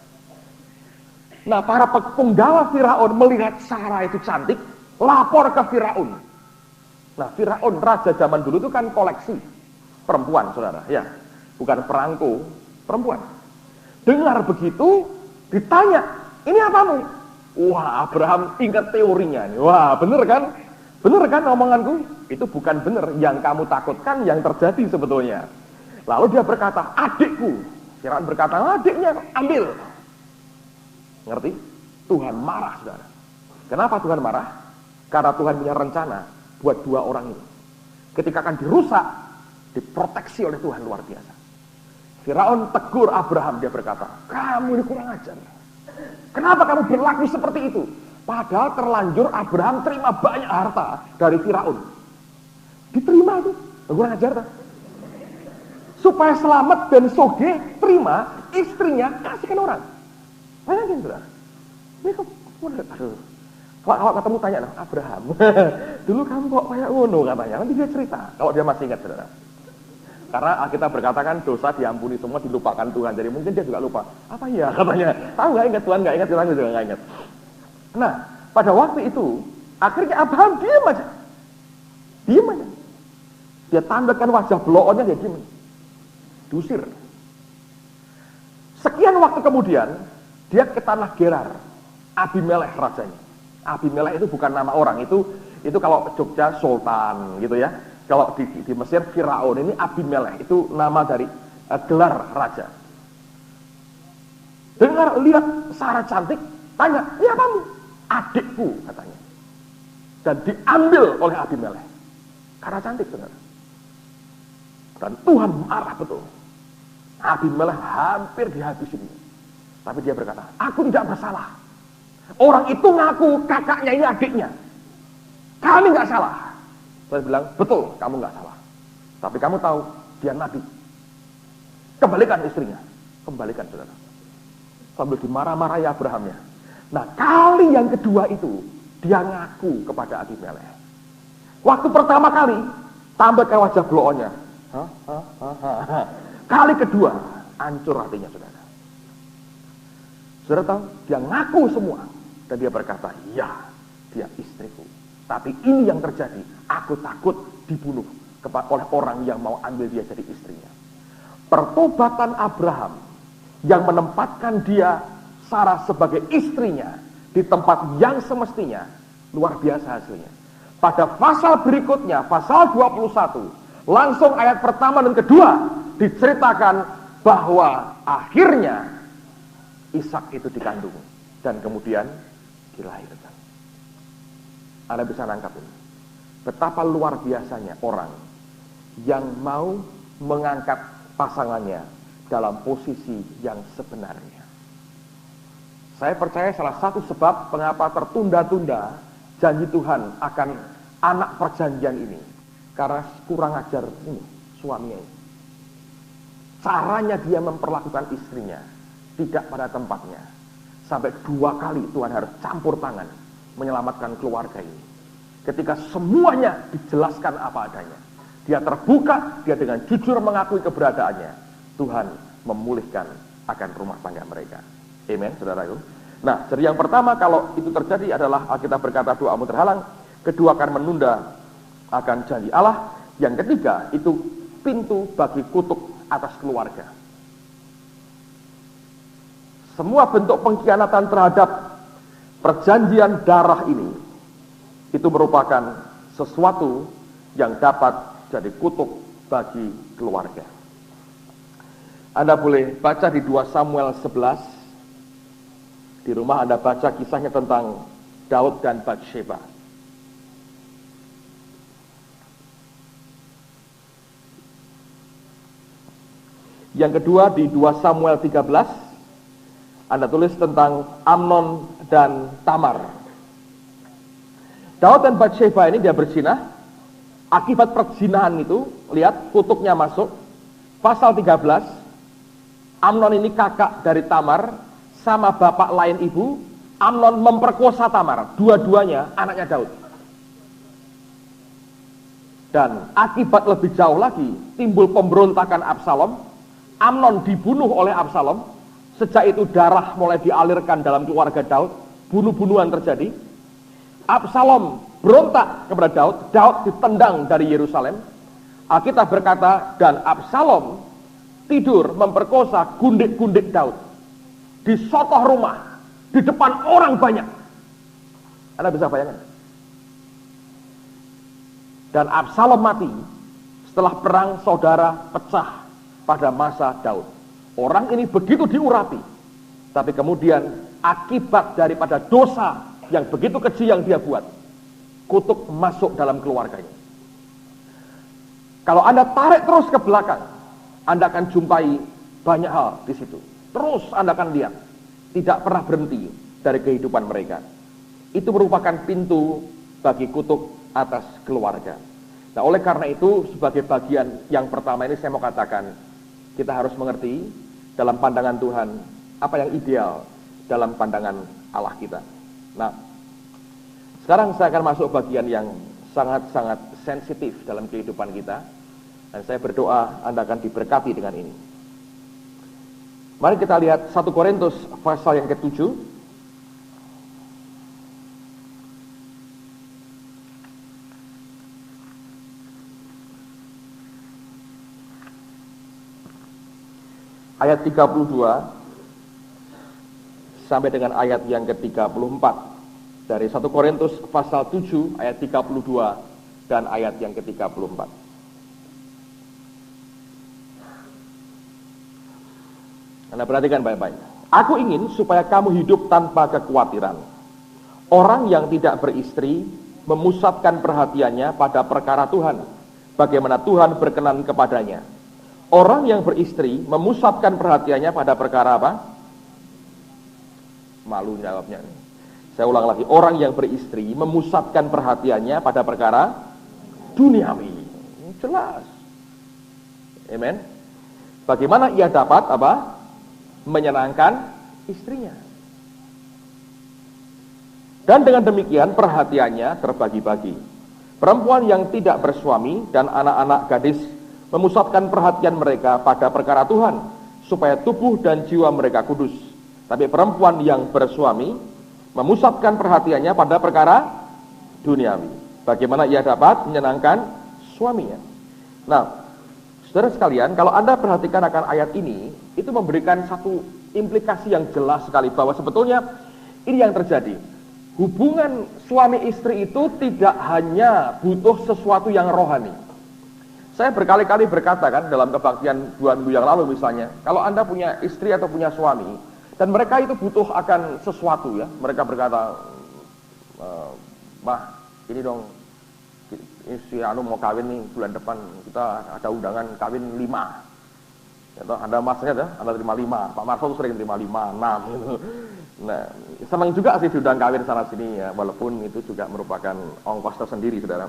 Nah, para penggawa Firaun melihat Sarah itu cantik, lapor ke Firaun. Nah, Firaun, raja zaman dulu itu kan koleksi perempuan, saudara. Ya, bukan perangko, perempuan. Dengar begitu, ditanya, ini apamu? Wah, Abraham ingat teorinya. Wah, bener kan? Bener kan omonganku? Itu bukan bener. Yang kamu takutkan yang terjadi sebetulnya. Lalu dia berkata, adikku. Firaun berkata, adiknya ambil. Ngerti? Tuhan marah, saudara. Kenapa Tuhan marah? Karena Tuhan punya rencana buat dua orang ini. Ketika akan dirusak, diproteksi oleh Tuhan luar biasa. Firaun tegur Abraham, dia berkata, kamu ini kurang ajar. Kenapa kamu berlaku seperti itu? Padahal terlanjur Abraham terima banyak harta dari Firaun. Diterima itu, kurang ajar tak? Supaya selamat dan soge, terima istrinya kasihkan orang. Bayangin, saudara. Ini kok, aduh. Kalau ketemu tanya, nah, Abraham, dulu kamu kok kayak ngono katanya. Nanti dia cerita, kalau dia masih ingat, saudara. Karena kita berkatakan dosa diampuni semua, dilupakan Tuhan. Jadi mungkin dia juga lupa. Apa ya katanya? Tahu nggak ingat Tuhan nggak ingat, Tuhan juga nggak ingat. Nah, pada waktu itu, akhirnya Abraham diam aja. Diam aja. Dia tandakan wajah bloonnya, dia diam. Diusir. Sekian waktu kemudian, dia ke tanah Gerar. Abimelekh rajanya. Abimelekh itu bukan nama orang, itu kalau Jogja Sultan gitu ya. Kalau di Mesir Firaun, ini Abimelekh, itu nama dari gelar raja. Dengar, lihat Sarah cantik, tanya, ini apamu? Adikku katanya. Dan diambil oleh Abimelekh. Karena cantik, saudara. Dan Tuhan marah betul. Abimelekh hampir dihabisin. Tapi dia berkata, aku tidak bersalah. Orang itu ngaku kakaknya ini adiknya. Kami nggak salah. Saya bilang, betul, kamu nggak salah. Tapi kamu tahu, dia nabi. Kembalikan istrinya. Kembalikan, saudara. Sambil dimarah-marahi Abrahamnya. Nah, kali yang kedua itu, dia ngaku kepada Abimelekh. Waktu pertama kali, tambah ke wajah bloonnya. Kali kedua, hancur hatinya, saudara. Saudara tahu, dia ngaku semua. Dan dia berkata, ya, dia istriku. Tapi ini yang terjadi, aku takut dibunuh oleh orang yang mau ambil dia jadi istrinya. Pertobatan Abraham yang menempatkan dia Sarah sebagai istrinya di tempat yang semestinya, luar biasa hasilnya. Pada pasal berikutnya, pasal 21, langsung ayat pertama dan kedua diceritakan bahwa akhirnya Ishak itu dikandung dan kemudian dilahirkan. Anda bisa nangkap ini. Betapa luar biasanya orang yang mau mengangkat pasangannya dalam posisi yang sebenarnya. Saya percaya salah satu sebab mengapa tertunda-tunda janji Tuhan akan anak perjanjian ini. Karena kurang ajar ini, suaminya ini. Caranya dia memperlakukan istrinya tidak pada tempatnya. Sampai 2 kali Tuhan harus campur tangan menyelamatkan keluarga ini. Ketika semuanya dijelaskan apa adanya, dia terbuka, dia dengan jujur mengakui keberadaannya, Tuhan memulihkan akan rumah tangga mereka. Amen, saudaraku. Nah, jadi yang pertama kalau itu terjadi adalah Alkitab berkata doamu terhalang. Kedua, akan menunda akan janji Allah. Yang ketiga, itu pintu bagi kutuk atas keluarga. Semua bentuk pengkhianatan terhadap perjanjian darah ini itu merupakan sesuatu yang dapat jadi kutuk bagi keluarga. Anda boleh baca di 2 Samuel 11. Di rumah Anda baca kisahnya tentang Daud dan Batsheba. Yang kedua di 2 Samuel 13. Anda tulis tentang Amnon dan Tamar. Daud dan Batsheba ini dia berzinah. Akibat perzinahan itu, lihat kutuknya masuk. Pasal 13, Amnon ini kakak dari Tamar, sama bapak lain ibu, Amnon memperkosa Tamar, dua-duanya anaknya Daud. Dan akibat lebih jauh lagi, timbul pemberontakan Absalom. Amnon dibunuh oleh Absalom. Sejak itu darah mulai dialirkan dalam keluarga Daud. Bunuh-bunuhan terjadi. Absalom berontak kepada Daud. Daud ditendang dari Yerusalem. Alkitab berkata, dan Absalom tidur memperkosa gundik-gundik Daud. Di sotoh rumah. Di depan orang banyak. Anda bisa bayangkan? Dan Absalom mati setelah perang saudara pecah pada masa Daud. Orang ini begitu diurapi, tapi kemudian akibat daripada dosa yang begitu kecil yang dia buat, kutuk masuk dalam keluarganya. Kalau Anda tarik terus ke belakang, Anda akan jumpai banyak hal di situ. Terus Anda akan lihat, tidak pernah berhenti dari kehidupan mereka. Itu merupakan pintu bagi kutuk atas keluarga. Nah, oleh karena itu, sebagai bagian yang pertama ini saya mau katakan, kita harus mengerti dalam pandangan Tuhan apa yang ideal dalam pandangan Allah kita. Nah, sekarang saya akan masuk bagian yang sangat-sangat sensitif dalam kehidupan kita, dan saya berdoa Anda akan diberkati dengan ini. Mari kita lihat 1 Korintus pasal yang ke-7. Ayat 32 sampai dengan ayat yang ke-34. Dari 1 Korintus pasal 7 ayat 32 dan ayat yang ke-34. Anda perhatikan baik-baik. Aku ingin supaya kamu hidup tanpa kekhawatiran. Orang yang tidak beristri memusatkan perhatiannya pada perkara Tuhan, bagaimana Tuhan berkenan kepadanya. Orang yang beristri memusatkan perhatiannya pada perkara apa? Malu jawabnya. Saya ulang lagi. Orang yang beristri memusatkan perhatiannya pada perkara duniawi. Jelas. Amen. Bagaimana ia dapat apa? Menyenangkan istrinya. Dan dengan demikian perhatiannya terbagi-bagi. Perempuan yang tidak bersuami dan anak-anak gadis memusatkan perhatian mereka pada perkara Tuhan, supaya tubuh dan jiwa mereka kudus. Tapi perempuan yang bersuami memusatkan perhatiannya pada perkara duniawi, bagaimana ia dapat menyenangkan suaminya. Nah, saudara sekalian, kalau Anda perhatikan akan ayat ini, itu memberikan satu implikasi yang jelas sekali, bahwa sebetulnya ini yang terjadi. Hubungan suami istri itu tidak hanya butuh sesuatu yang rohani. Saya berkali-kali berkata kan dalam kebaktian 2 minggu yang lalu misalnya, kalau Anda punya istri atau punya suami, dan mereka itu butuh akan sesuatu ya, mereka berkata, Mah, ini dong, si Anu mau kawin nih bulan depan, kita ada undangan kawin 5. Ya, Anda masnya ya, Anda terima 5, Pak Marso sering terima 5, 6 gitu. Nah, senang juga sih diundang kawin sana sini ya, walaupun itu juga merupakan ongkos tersendiri, saudara.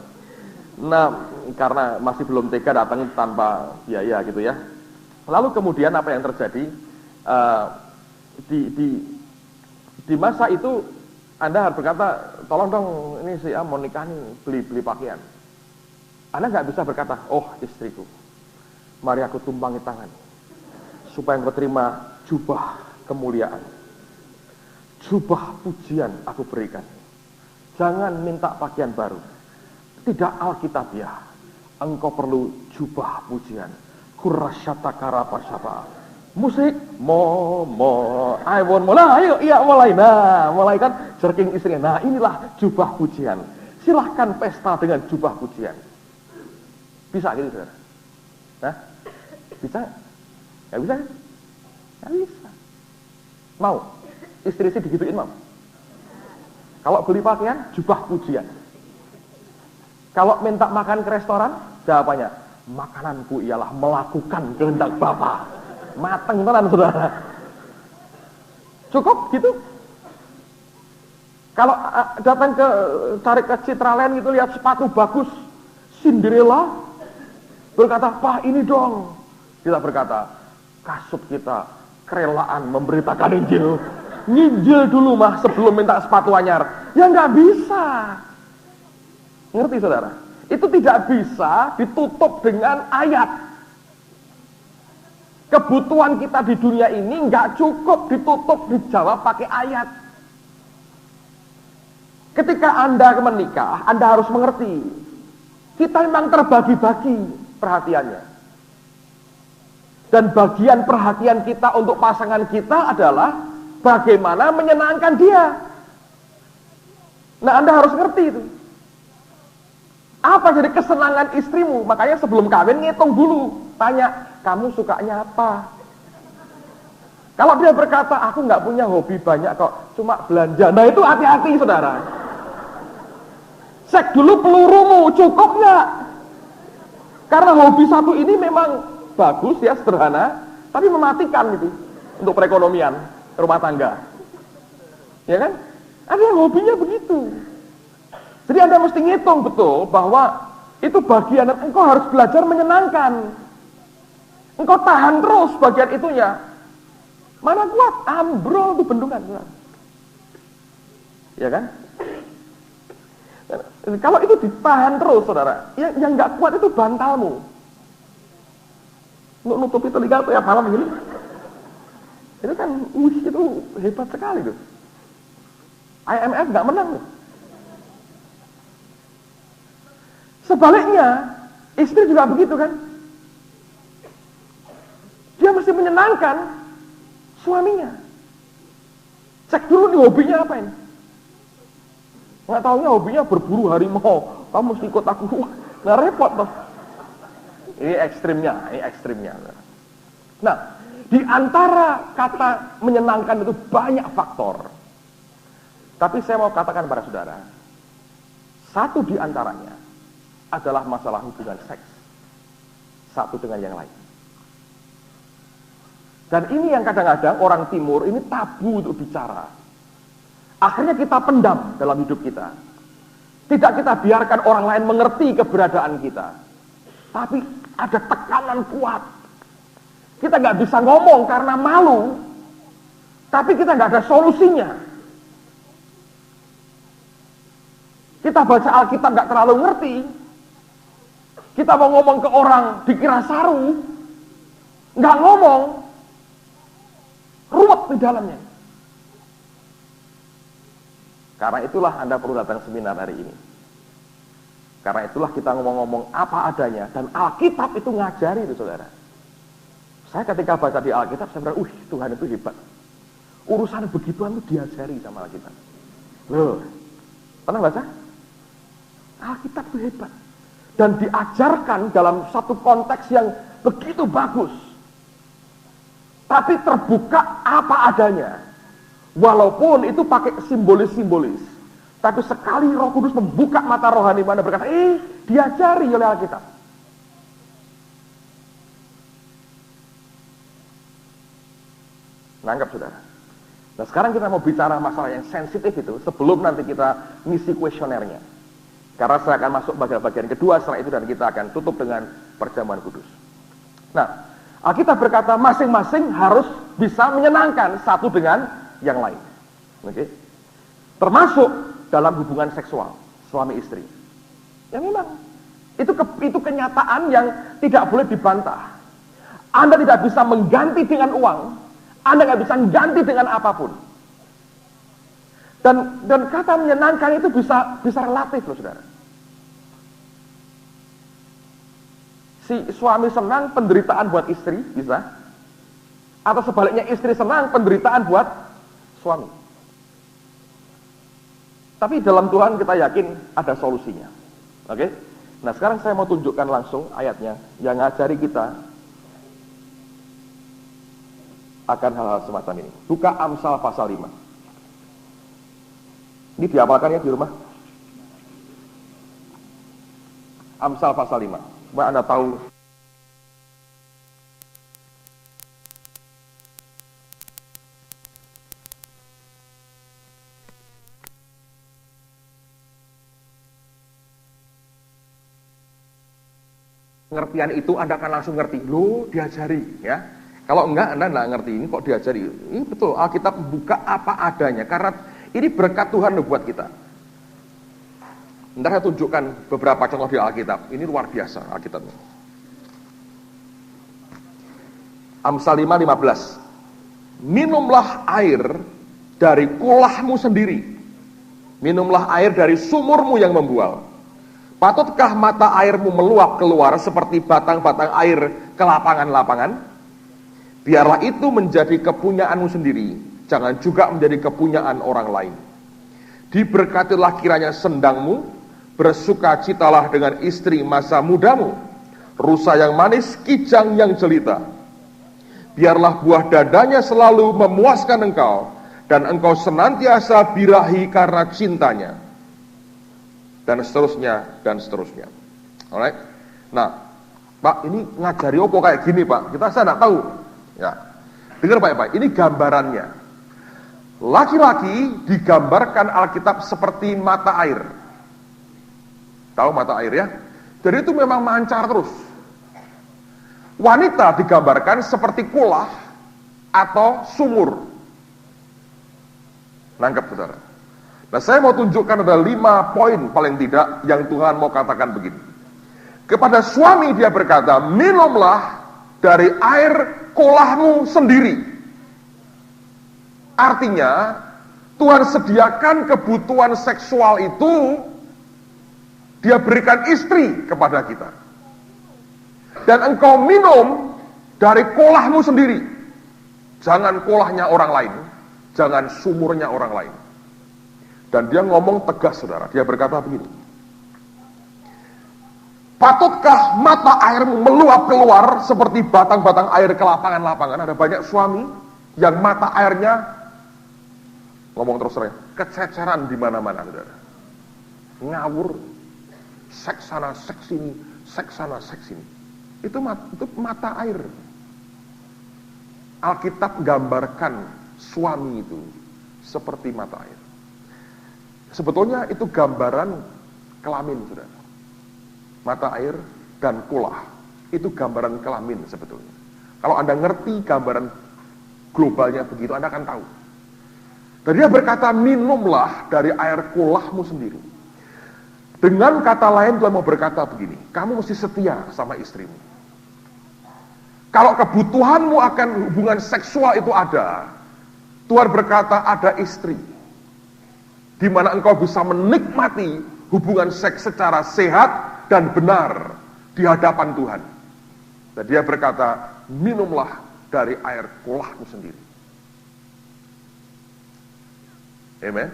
Nah, karena masih belum tega datang tanpa biaya gitu ya. Lalu kemudian apa yang terjadi? Di masa itu Anda harus berkata, tolong dong ini si A mau nikah nih, beli pakaian. Anda nggak bisa berkata, oh istriku, mari aku tumpangi tangan supaya engkau terima jubah kemuliaan, jubah pujian aku berikan. Jangan minta pakaian baru. Tidak alkitabiah. Engkau perlu jubah pujian. Kurasyata karapasapa. Musik I want mulai. Ayo, iya mulai. Nah, mulai kan jerking istrinya. Nah, inilah jubah pujian. Silahkan pesta dengan jubah pujian. Bisa gitu, saudara? Nah, bisa? Gak bisa? Gak bisa. Mau? Istri digituin mau? Kalau beli pakaian, jubah pujian. Kalau minta makan ke restoran, jawabannya, makananku ialah melakukan kehendak Bapa. Mateng tenan, saudara. Cukup gitu. Kalau datang cari ke Citraland gitu, lihat sepatu bagus, Cinderella, berkata, Pak ini dong. Kita berkata, kasut kita kerelaan memberitakan Injil. nginjil dulu mah sebelum minta sepatu anyar. Ya nggak bisa. Ngerti saudara? Itu tidak bisa ditutup dengan ayat. Kebutuhan kita di dunia ini nggak cukup ditutup, dijawab pakai ayat. Ketika Anda menikah, Anda harus mengerti, kita memang terbagi-bagi perhatiannya. Dan bagian perhatian kita untuk pasangan kita adalah bagaimana menyenangkan dia. Nah, Anda harus ngerti itu. Apa jadi kesenangan istrimu? Makanya sebelum kawin ngitung dulu. Tanya, kamu sukanya apa? Kalau dia berkata, aku nggak punya hobi banyak kok, cuma belanja. Nah itu hati-hati saudara. Cek dulu pelurumu, cukup nggak? Karena hobi satu ini memang bagus ya, sederhana, tapi mematikan gitu untuk perekonomian rumah tangga. Ya kan? Ada yang hobinya begitu. Jadi Anda mesti ngitung betul bahwa itu bagian engkau harus belajar menyenangkan. Engkau tahan terus bagian itunya. Mana kuat, ambrol tuh bendungan. Ya kan? Kalau itu ditahan terus saudara, yang nggak kuat itu bantalmu. Untuk nutupi telinga tuh ya malam gini. Itu kan, itu hebat sekali tuh. IMF nggak menang tuh. Sebaliknya, istri juga begitu kan. Dia mesti menyenangkan suaminya. Cek dulu nih hobinya apa ini. Nggak taunya hobinya berburu harimau. Kamu mesti ikut aku. Nah repot tuh. Ini ekstrimnya. Nah, di antara kata menyenangkan itu banyak faktor. Tapi saya mau katakan pada saudara, satu di antaranya adalah masalah hubungan seks satu dengan yang lain. Dan ini yang kadang-kadang orang timur ini tabu untuk bicara. Akhirnya kita pendam dalam hidup kita. Tidak kita biarkan orang lain mengerti keberadaan kita. Tapi ada tekanan kuat. Kita nggak bisa ngomong karena malu. Tapi kita nggak ada solusinya. Kita baca Alkitab nggak terlalu ngerti. Kita mau ngomong ke orang dikira saru, nggak ngomong, ruwet di dalamnya. Karena itulah Anda perlu datang seminar hari ini. Karena itulah kita ngomong-ngomong apa adanya, dan Alkitab itu ngajari itu saudara. Saya ketika baca di Alkitab, saya bilang, Tuhan itu hebat. Urusan begituan itu diajari sama Alkitab. Loh, pernah baca? Alkitab itu hebat. Dan diajarkan dalam satu konteks yang begitu bagus. Tapi terbuka apa adanya. Walaupun itu pakai simbolis-simbolis. Tapi sekali Roh Kudus membuka mata rohani mana berkata, diajari oleh Alkitab. Nangkap saudara. Nah sekarang kita mau bicara masalah yang sensitif itu sebelum nanti kita ngisi kuesionernya. Karena saya akan masuk bagian kedua setelah itu dan kita akan tutup dengan perjamuan kudus. Nah, Alkitab berkata masing-masing harus bisa menyenangkan satu dengan yang lain. Oke? Termasuk dalam hubungan seksual suami istri. Ya memang itu kenyataan yang tidak boleh dibantah. Anda tidak bisa mengganti dengan uang. Anda nggak bisa mengganti dengan apapun. Dan kata menyenangkan itu bisa relatif loh saudara. Si suami senang penderitaan buat istri bisa, atau sebaliknya istri senang penderitaan buat suami. Tapi dalam Tuhan kita yakin ada solusinya. Oke? Nah sekarang saya mau tunjukkan langsung ayatnya yang ngajari kita akan hal-hal semacam ini. Buka Amsal pasal 5. Ini dihafalkan ya di rumah. Amsal pasal 5. Supaya Anda tahu. Pengertian itu Anda akan langsung ngerti. Loh, diajari ya. Kalau enggak, Anda enggak ngerti ini kok diajari. Ini betul, Alkitab buka apa adanya, karena ini berkat Tuhan loh buat kita. Ntar saya tunjukkan beberapa contoh di Alkitab. Ini luar biasa Alkitab. Amsal 5:15. Minumlah air dari kulahmu sendiri. Minumlah air dari sumurmu yang membual. Patutkah mata airmu meluap keluar seperti batang-batang air ke lapangan-lapangan? Biarlah itu menjadi kepunyaanmu sendiri, jangan juga menjadi kepunyaan orang lain. Diberkatilah kiranya sendangmu, bersukacitalah dengan istri masa mudamu, rusa yang manis, kijang yang jelita. Biarlah buah dadanya selalu memuaskan engkau, dan engkau senantiasa birahi karena cintanya. Dan seterusnya, dan seterusnya. Alright? Nah, Pak, ini ngajari apa kayak gini, Pak? Saya tidak tahu. Ya, dengar baik-baik. Ini gambarannya. Laki-laki digambarkan Alkitab seperti mata air. Tahu mata air ya? Jadi itu memang mancar terus. Wanita digambarkan seperti kulah atau sumur. Nangkep saudara? Nah, saya mau tunjukkan ada 5 poin paling tidak yang Tuhan mau katakan begini. Kepada suami dia berkata, minumlah dari air kulahmu sendiri. Artinya, Tuhan sediakan kebutuhan seksual itu, dia berikan istri kepada kita. Dan engkau minum dari kulahmu sendiri. Jangan kulahnya orang lain, jangan sumurnya orang lain. Dan dia ngomong tegas saudara, dia berkata begini. Patutkah mata airmu meluap keluar seperti batang-batang air ke lapangan-lapangan? Ada banyak suami yang mata airnya, ngomong terus terang, kececeran di mana-mana saudara. Ngawur, seks sana, seks sini, seks sana, seks sini. Itu mata air. Alkitab gambarkan suami itu seperti mata air. Sebetulnya itu gambaran kelamin, saudara. Mata air dan kulah itu gambaran kelamin sebetulnya. Kalau Anda ngerti gambaran globalnya begitu, Anda akan tahu. Dan dia berkata, minumlah dari air kulahmu sendiri. Dengan kata lain Tuhan mau berkata begini, kamu mesti setia sama istrimu. Kalau kebutuhanmu akan hubungan seksual itu ada, Tuhan berkata ada istri, di mana engkau bisa menikmati hubungan seks secara sehat dan benar di hadapan Tuhan. Dan dia berkata, minumlah dari air kulahmu sendiri. Amen.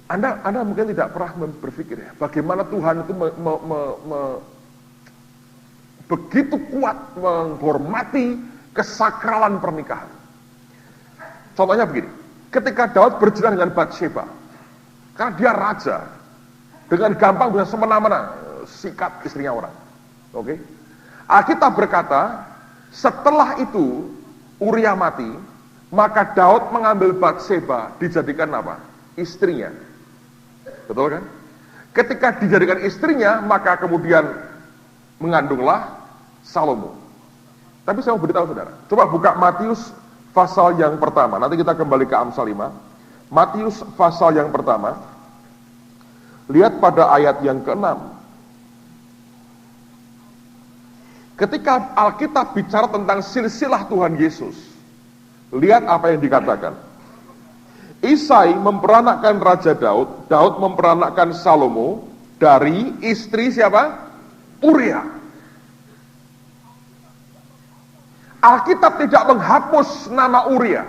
Anda mungkin tidak pernah berpikir ya, bagaimana Tuhan itu begitu kuat menghormati kesakralan pernikahan. Contohnya begini, ketika Daud berjalan dengan Batsheba, karena dia raja, dengan gampang bisa semena-mena sikat istrinya orang. Oke? Alkitab berkata, setelah itu Uria mati, maka Daud mengambil Batsheba dijadikan apa? Istrinya. Betul kan? Ketika dijadikan istrinya, maka kemudian mengandunglah Salomo. Tapi saya mau beritahu saudara, coba buka Matius pasal yang pertama. Nanti kita kembali ke Amsal 5. Matius pasal yang pertama. Lihat pada ayat yang ke-6. Ketika Alkitab bicara tentang silsilah Tuhan Yesus, lihat apa yang dikatakan. Isai memperanakkan Raja Daud, Daud memperanakkan Salomo dari istri siapa? Uria. Alkitab tidak menghapus nama Uria.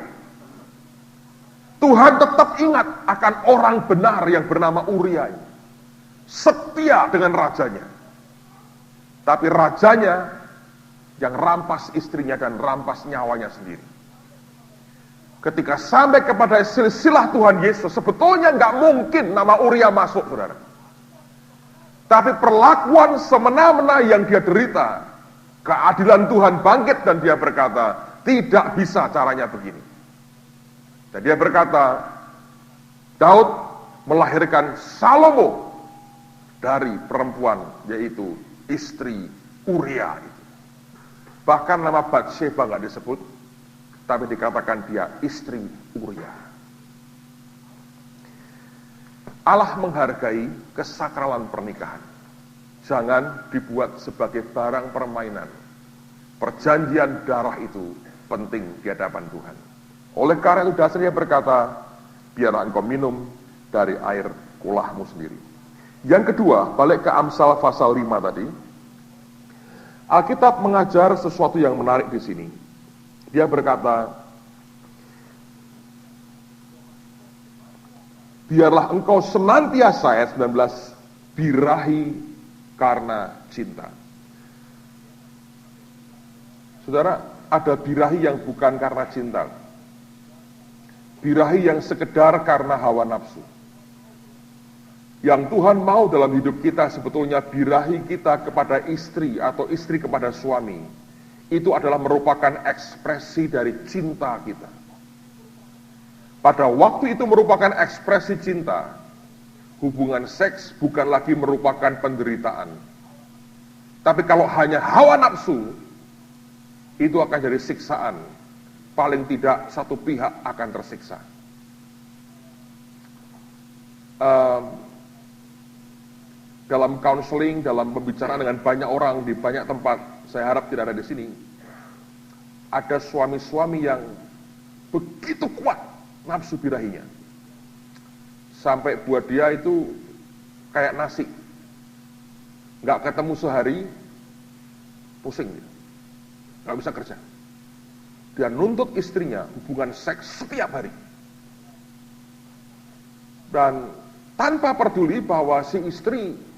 Tuhan tetap ingat akan orang benar yang bernama Uria ini. Setia dengan rajanya. Tapi rajanya yang rampas istrinya dan rampas nyawanya sendiri. Ketika sampai kepada silsilah Tuhan Yesus, sebetulnya nggak mungkin nama Uria masuk, saudara. Tapi perlakuan semena-mena yang dia derita, keadilan Tuhan bangkit dan dia berkata, tidak bisa caranya begini. Dan dia berkata, Daud melahirkan Salomo dari perempuan, yaitu istri Uria itu. Bahkan nama Batsheba nggak disebut, tapi dikatakan dia istri Uria. Allah menghargai kesakralan pernikahan. Jangan dibuat sebagai barang permainan. Perjanjian darah itu penting di hadapan Tuhan. Oleh karena itu dasarnya berkata, biarlah engkau minum dari air kulahmu sendiri. Yang kedua, balik ke Amsal pasal 5 tadi. Alkitab mengajar sesuatu yang menarik di sini. Dia berkata, biarlah engkau senantiasa, ayat 19, birahi karena cinta. Saudara, ada birahi yang bukan karena cinta. Birahi yang sekedar karena hawa nafsu. Yang Tuhan mau dalam hidup kita sebetulnya birahi kita kepada istri atau istri kepada suami. Itu adalah merupakan ekspresi dari cinta kita. Pada waktu itu merupakan ekspresi cinta. Hubungan seks bukan lagi merupakan penderitaan. Tapi kalau hanya hawa nafsu, itu akan jadi siksaan. Paling tidak satu pihak akan tersiksa. Dalam counseling, dalam pembicaraan dengan banyak orang di banyak tempat, saya harap tidak ada di sini, ada suami-suami yang begitu kuat nafsu birahinya, sampai buat dia itu kayak nasi, nggak ketemu sehari, pusing dia, nggak bisa kerja. Dia nuntut istrinya hubungan seks setiap hari, dan tanpa peduli bahwa si istri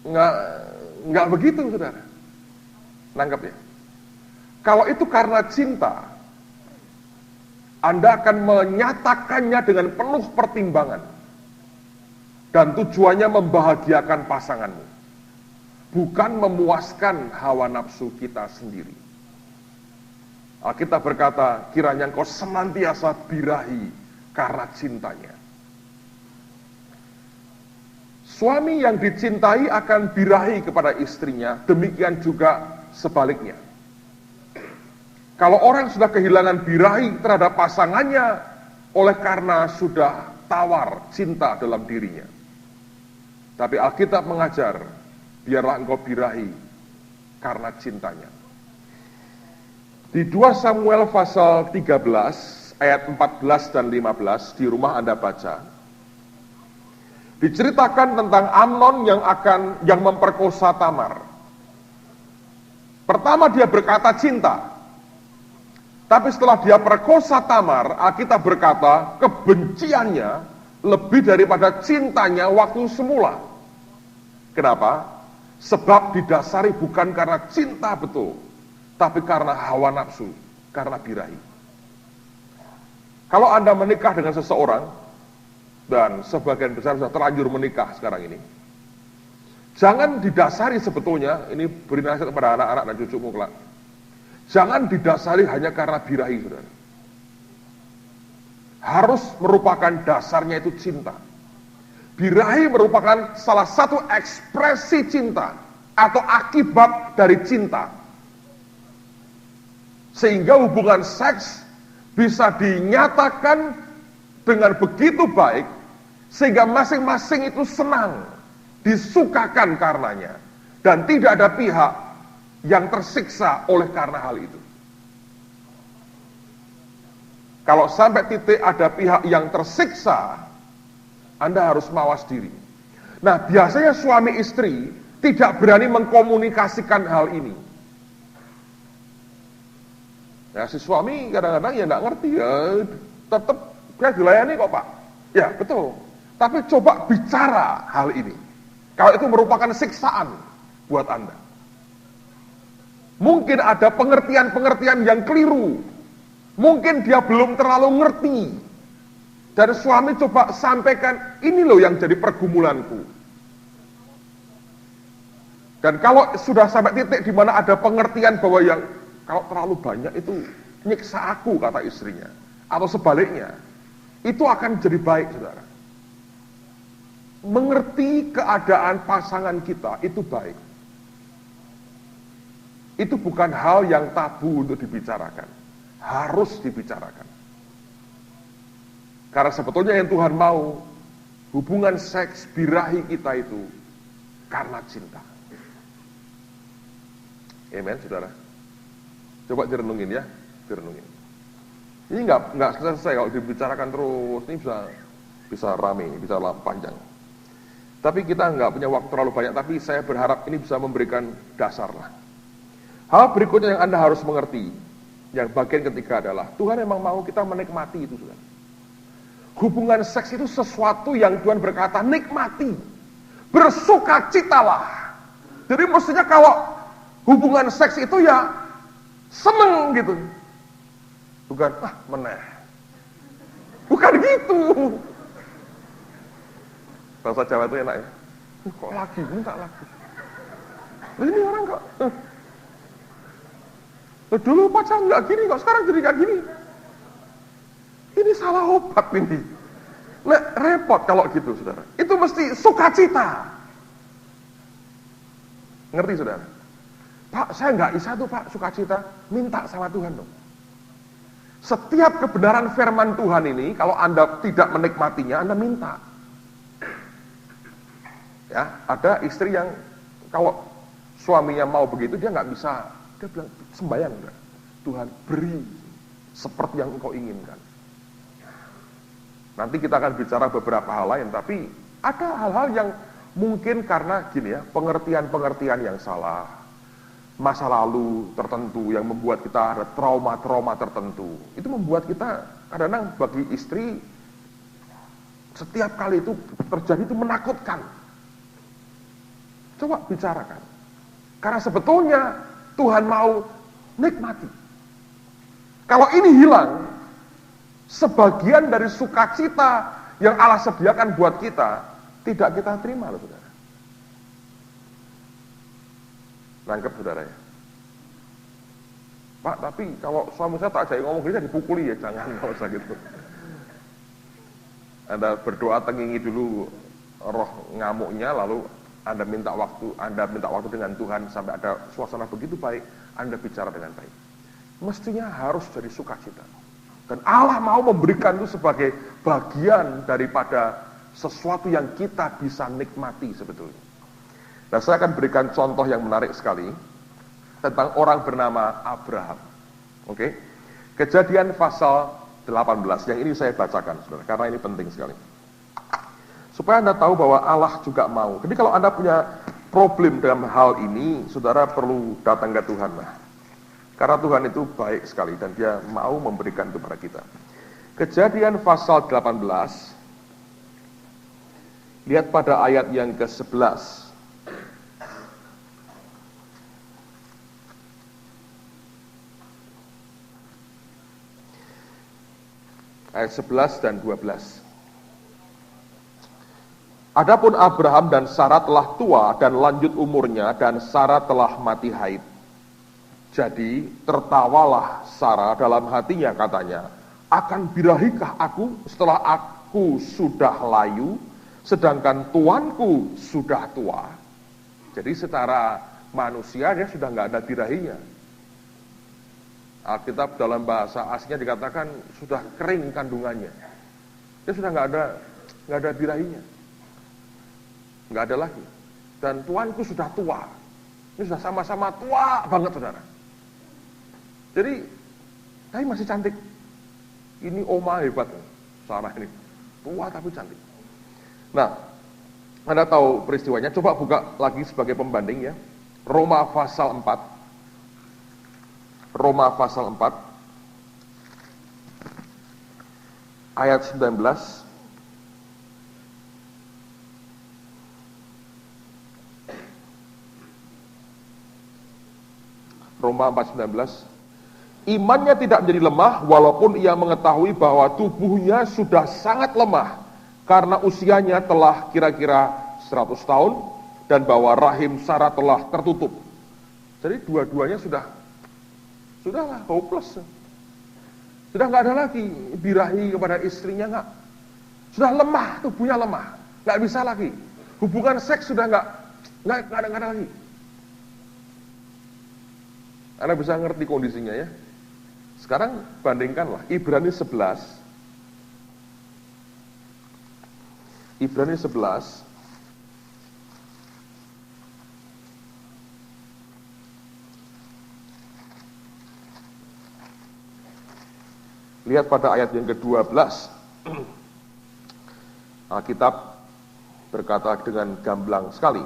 nggak begitu, saudara. Nangkep ya? Kalau itu karena cinta, Anda akan menyatakannya dengan penuh pertimbangan dan tujuannya membahagiakan pasanganmu, bukan memuaskan hawa nafsu kita sendiri. Alkitab berkata, kiranya engkau senantiasa birahi karena cintanya. Suami yang dicintai akan birahi kepada istrinya, demikian juga sebaliknya. Kalau orang sudah kehilangan birahi terhadap pasangannya oleh karena sudah tawar cinta dalam dirinya. Tapi Alkitab mengajar, biarlah engkau birahi karena cintanya. Di 2 Samuel pasal 13 ayat 14 dan 15 di rumah Anda baca, diceritakan tentang Amnon yang memperkosa Tamar. Pertama dia berkata cinta, tapi setelah dia perkosa Tamar, Alkitab berkata kebenciannya lebih daripada cintanya waktu semula. Kenapa? Sebab didasari bukan karena cinta betul, tapi karena hawa nafsu, karena birahi. Kalau Anda menikah dengan seseorang, dan sebagian besar sudah terlanjur menikah sekarang ini, jangan didasari sebetulnya, ini beri nasihat kepada anak-anak dan cucumu kelak, jangan didasari hanya karena birahi, saudara. Harus merupakan dasarnya itu cinta. Birahi merupakan salah satu ekspresi cinta atau akibat dari cinta, sehingga hubungan seks bisa dinyatakan dengan begitu baik, sehingga masing-masing itu senang, disukakan karenanya, dan tidak ada pihak yang tersiksa oleh karena hal itu. Kalau sampai titik ada pihak yang tersiksa, Anda harus mawas diri. Nah, biasanya suami istri tidak berani mengkomunikasikan hal ini. Ya, si suami kadang-kadang ya nggak ngerti, ya tetap dia dilayani kok Pak. Ya betul. Tapi coba bicara hal ini. Kalau itu merupakan siksaan buat Anda. Mungkin ada pengertian-pengertian yang keliru. Mungkin dia belum terlalu ngerti. Dan suami coba sampaikan, ini loh yang jadi pergumulanku. Dan kalau sudah sampai titik di mana ada pengertian bahwa yang kalau terlalu banyak itu nyiksa aku, kata istrinya, atau sebaliknya, itu akan jadi baik, saudara. Mengerti keadaan pasangan kita itu baik. itu bukan hal yang tabu untuk dibicarakan. Harus dibicarakan. Karena sebetulnya yang Tuhan mau, hubungan seks birahi kita itu karena cinta. Amen, saudara. Coba direnungin ya, direnungin. Ini nggak selesai kalau dibicarakan terus. Ini bisa rame, bisa panjang. Tapi kita nggak punya waktu terlalu banyak. Tapi saya berharap ini bisa memberikan dasar lah. Hal berikutnya yang Anda harus mengerti, yang bagian ketiga adalah Tuhan memang mau kita menikmati itu, saudara. Hubungan seks itu sesuatu yang Tuhan berkata nikmati, bersukacitalah. Jadi mestinya kalau hubungan seks itu ya seneng gitu, bukan meneh, bukan gitu. Bahasa Jawa itu enak ya, kok lagi, minta lagi. Ini orang kok dulu pacaran nggak gini kok sekarang jadi kayak gini. Ini salah obat ini. Nah, repot kalau gitu, saudara. Itu mesti sukacita. Ngerti, saudara? Pak, saya nggak bisa tuh, Pak, sukacita. Minta sama Tuhan dong. Setiap kebenaran firman Tuhan ini, kalau Anda tidak menikmatinya, Anda minta. Ya, ada istri yang kalau suaminya mau begitu, dia nggak bisa. Dia bilang, sembahyang, Tuhan beri seperti yang Engkau inginkan. Nanti kita akan bicara beberapa hal lain, tapi ada hal-hal yang mungkin karena gini ya, pengertian-pengertian yang salah, masa lalu tertentu yang membuat kita ada trauma-trauma tertentu. Itu membuat kita kadang-kadang bagi istri setiap kali itu terjadi itu menakutkan. Coba bicarakan. Karena sebetulnya Tuhan mau nikmati. Kalau ini hilang, sebagian dari sukacita yang Allah sediakan buat kita, tidak kita terima loh, saudara. Nangkep, saudara ya? Pak, tapi kalau suami saya tak ajak ngomong gini, saya dipukuli ya, jangan, nggak usah gitu. Anda berdoa tengingi dulu roh ngamuknya, lalu Anda minta waktu dengan Tuhan sampai ada suasana begitu baik, Anda bicara dengan baik. Mestinya harus jadi sukacita. Dan Allah mau memberikan itu sebagai bagian daripada sesuatu yang kita bisa nikmati sebetulnya. Nah, saya akan berikan contoh yang menarik sekali tentang orang bernama Abraham. Oke? Kejadian pasal 18, yang ini saya bacakan, saudara, karena ini penting sekali. Supaya Anda tahu bahwa Allah juga mau. Jadi kalau Anda punya problem dalam hal ini, saudara perlu datang ke Tuhan lah. Karena Tuhan itu baik sekali dan Dia mau memberikan itu kepada kita. Kejadian pasal 18, lihat pada ayat yang ke-11. Ayat 11 dan 12. Adapun Abraham dan Sarah telah tua dan lanjut umurnya, dan Sarah telah mati haid. Jadi tertawalah Sarah dalam hatinya, katanya, akan birahikah aku setelah aku sudah layu, sedangkan tuanku sudah tua? Jadi secara manusia dia sudah nggak ada birahinya. Alkitab dalam bahasa aslinya dikatakan sudah kering kandungannya. Dia sudah nggak ada birahinya, nggak ada lagi. Dan tuanku sudah tua. Ini sudah sama-sama tua banget, saudara. Jadi, tapi masih cantik. Ini oma hebat, Sarah ini. Tua tapi cantik. Nah, Anda tahu peristiwanya. Coba buka lagi sebagai pembanding ya. Roma pasal 4. Roma pasal 4. Ayat 19. Roma 4:19. Imannya tidak menjadi lemah walaupun ia mengetahui bahwa tubuhnya sudah sangat lemah karena usianya telah kira-kira 100 tahun dan bahwa rahim Sarah telah tertutup. Jadi dua-duanya sudahlah hopeless. Sudah nggak ada lagi birahi kepada istrinya, nggak. Sudah lemah, tubuhnya lemah, nggak bisa lagi. Hubungan seks sudah nggak ada lagi. Anda bisa ngerti kondisinya ya. Sekarang bandingkanlah Ibrani 11. Ibrani 11 lihat pada ayat yang ke-12. Alkitab berkata dengan gamblang sekali.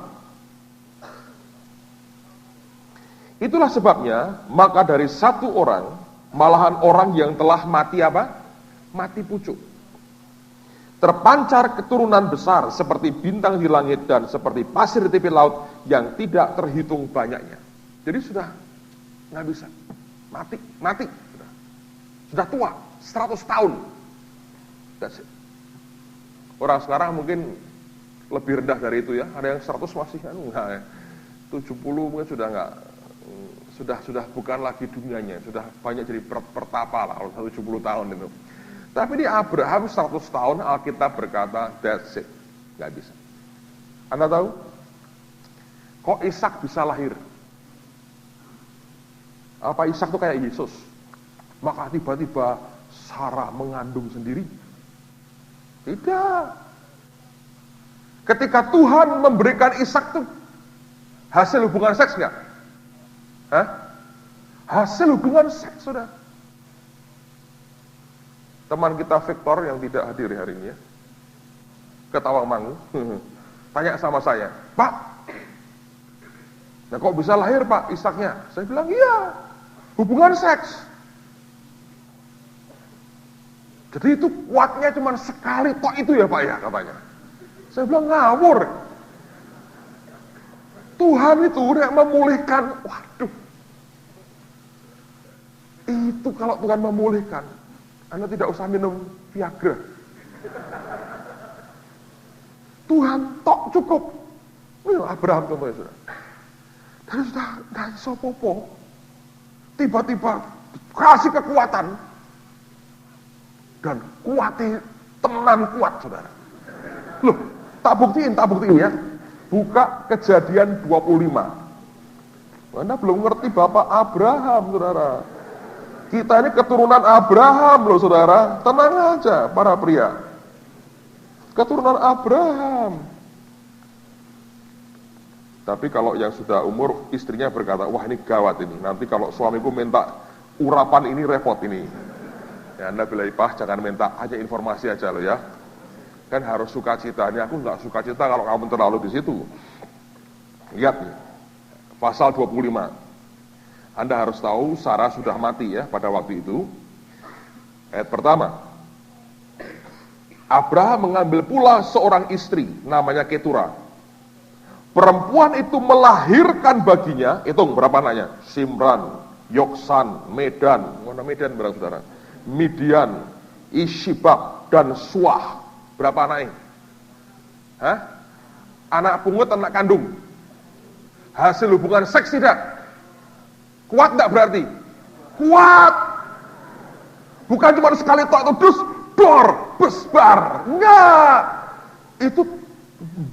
Itulah sebabnya, maka dari satu orang, malahan orang yang telah mati apa? Mati pucuk. Terpancar keturunan besar seperti bintang di langit dan seperti pasir di tepi laut yang tidak terhitung banyaknya. Jadi sudah nggak bisa. Mati. Sudah tua, 100 tahun. That's it. Orang sekarang mungkin lebih rendah dari itu ya. Ada yang 100 masih kan enggak ya. 70 mungkin sudah enggak, sudah bukan lagi dunianya, sudah banyak jadi pertapa lah kalau 70 tahun itu. Tapi di Abraham 100 tahun Alkitab berkata that's it, nggak bisa. Anda tahu? Kok Ishak bisa lahir? Apa Ishak itu kayak Yesus? Maka tiba-tiba Sarah mengandung sendiri? Tidak. Ketika Tuhan memberikan Ishak itu hasil hubungan seks nggak? Hah? Hasil hubungan seks, saudara. Teman kita Victor yang tidak hadir hari ini ya, ke Tawangmangu, tanya sama saya, Pak, nah kok bisa lahir Pak Ishaknya? Saya bilang iya, hubungan seks. Jadi itu kuatnya cuma sekali tok itu ya Pak ya, katanya. Saya bilang ngawur. Tuhan itu udah memulihkan, waduh. Itu kalau Tuhan memulihkan, Anda tidak usah minum Viagra. Tuhan tok cukup. Abraham contohnya sudah. Dan sudah dari sopopo, tiba-tiba kasih kekuatan dan kuatnya tenan kuat, saudara. Loh, tak buktiin ya. Buka Kejadian 25. Anda belum ngerti Bapak Abraham, saudara. Kita ini keturunan Abraham loh, saudara. Tenang aja, para pria. Keturunan Abraham. Tapi kalau yang sudah umur, istrinya berkata, wah ini gawat ini. Nanti kalau suamiku minta urapan ini repot ini. Ya, Anda bilang, Pak, jangan minta, hanya informasi aja loh ya. Kan harus sukacita. Ini aku nggak sukacita kalau kamu terlalu di situ. Lihat nih, pasal 25. Anda harus tahu Sarah sudah mati ya pada waktu itu. Ayat pertama. Abraham mengambil pula seorang istri namanya Ketura. Perempuan itu melahirkan baginya, hitung berapa anaknya? Simran, Yoksan, Medan, mana Medan berapa saudara? Midian, Ishibak, dan Suah. Berapa anaknya? Hah? Anak pungut, anak kandung. Hasil hubungan seks tidak? Kuat enggak berarti? Kuat. Bukan cuma sekali tok itu dus, dor, besbar. Enggak. Itu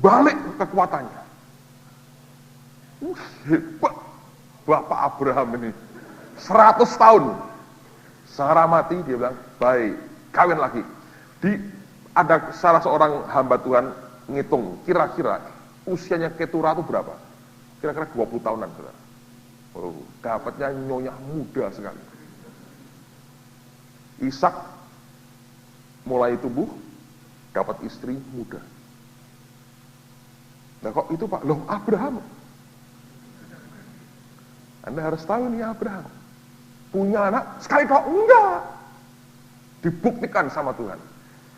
balik kekuatannya. Hebat. Bapak Abraham ini 100 tahun. Sarah mati, dia bilang, baik, kawin lagi. Ada salah seorang hamba Tuhan ngitung, kira-kira usianya Ketura itu berapa? Kira-kira 20 tahunan, saudara. Oh, dapatnya nyonya muda sekali. Ishak mulai tumbuh, dapat istri muda. Nah kok itu Pak? Loh Abraham. Anda harus tahu nih Abraham. Punya anak, sekali kok enggak. Dibuktikan sama Tuhan.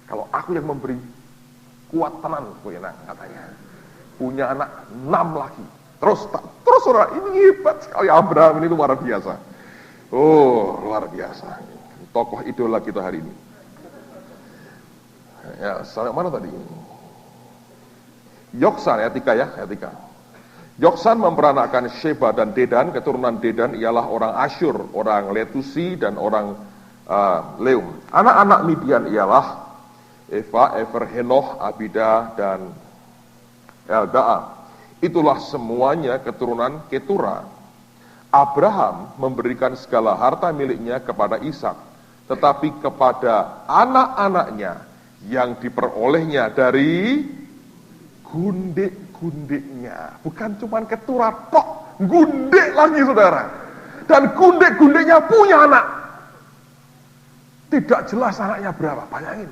Kalau aku yang memberi, kuat tenan, katanya. Punya anak 6 lagi. Terus saudara, ini hebat sekali Abraham ini luar biasa. Oh, luar biasa. Tokoh idola kita hari ini. Ya, sampai mana tadi? Yoksan, ayat 3 ya, ayat 3. Yoksan memperanakkan Sheba dan Dedan. Keturunan Dedan ialah orang Asyur, orang Letusi, dan orang Leum. Anak-anak Midian ialah Eva, Efer, Henoch, Abida, dan Eldaah. Itulah semuanya keturunan Ketura. Abraham memberikan segala harta miliknya kepada Ishak, tetapi kepada anak-anaknya yang diperolehnya dari gundik-gundiknya. Bukan cuma keturat, tok, gundik lagi saudara. Dan gundik-gundiknya punya anak. Tidak jelas anaknya berapa, bayangin.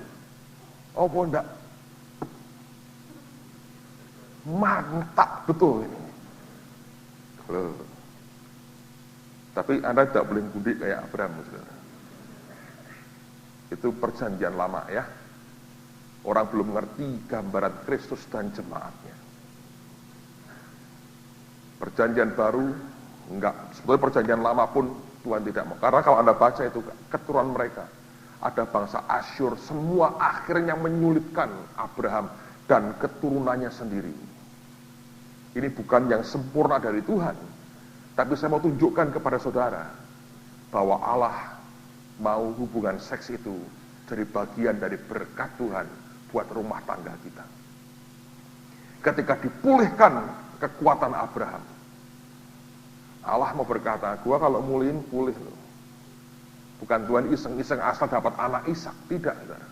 Oh enggak. Mantap betul ini. Tapi Anda tidak boleh gundik kayak Abraham, saudara. Itu perjanjian lama ya. Orang belum mengerti gambaran Kristus dan jemaatnya. Perjanjian baru, enggak. Sebetulnya perjanjian lama pun Tuhan tidak mau. Karena kalau Anda baca itu keturunan mereka, ada bangsa Asyur, semua akhirnya menyulitkan Abraham dan keturunannya sendiri. Ini bukan yang sempurna dari Tuhan. Tapi saya mau tunjukkan kepada saudara bahwa Allah mau hubungan seks itu jadi bagian dari berkat Tuhan buat rumah tangga kita. Ketika dipulihkan kekuatan Abraham, Allah mau berkata, gua kalau mulihin pulih loh. Bukan Tuhan iseng-iseng asal dapat anak Ishak, tidak, saudara.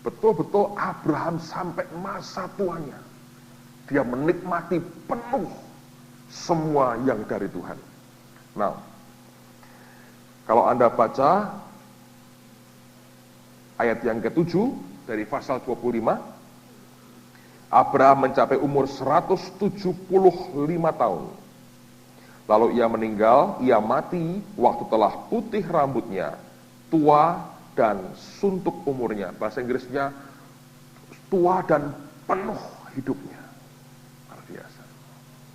Betul-betul Abraham sampai masa tuanya, dia menikmati penuh semua yang dari Tuhan. Nah, kalau Anda baca ayat yang ke-7 dari pasal 25, Abraham mencapai umur 175 tahun. Lalu ia meninggal, ia mati waktu telah putih rambutnya, tua dan suntuk umurnya. Bahasa Inggrisnya tua dan penuh hidupnya. Luar biasa.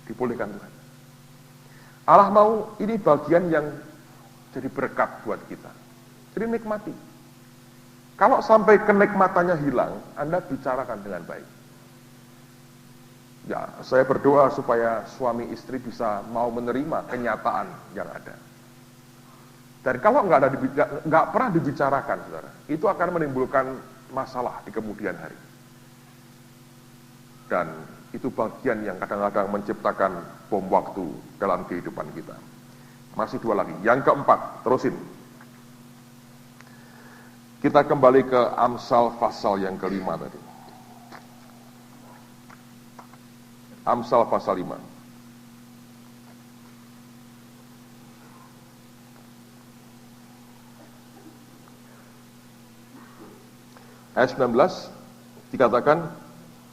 Dipulihkan Tuhan. Allah mau ini bagian yang jadi berkat buat kita. Jadi nikmati. Kalau sampai kenikmatannya hilang, Anda bicarakan dengan baik. Ya, saya berdoa supaya suami istri bisa mau menerima kenyataan yang ada. Dan kalau nggak pernah dibicarakan, saudara, itu akan menimbulkan masalah di kemudian hari. Dan itu bagian yang kadang-kadang menciptakan bom waktu dalam kehidupan kita. Masih dua lagi. Yang keempat, terusin. Kita kembali ke Amsal pasal yang kelima tadi. Amsal pasal 5. Ayat 19 dikatakan,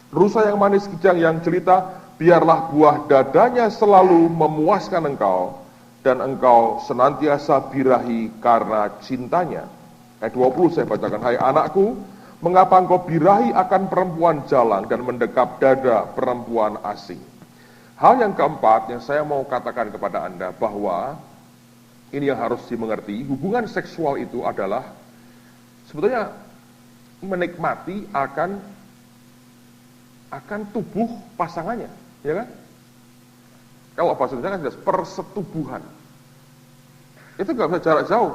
rusa yang manis kijang yang jelita, biarlah buah dadanya selalu memuaskan engkau, dan engkau senantiasa birahi karena cintanya. Ayat 20 saya bacakan, hai anakku, mengapa engkau birahi akan perempuan jalang dan mendekap dada perempuan asing? Hal yang keempat yang saya mau katakan kepada Anda bahwa ini yang harus dimengerti, hubungan seksual itu adalah sebetulnya menikmati akan tubuh pasangannya, ya kan? Kalau bahasa Indonesia kan jelas persetubuhan. Itu nggak bisa jarak jauh,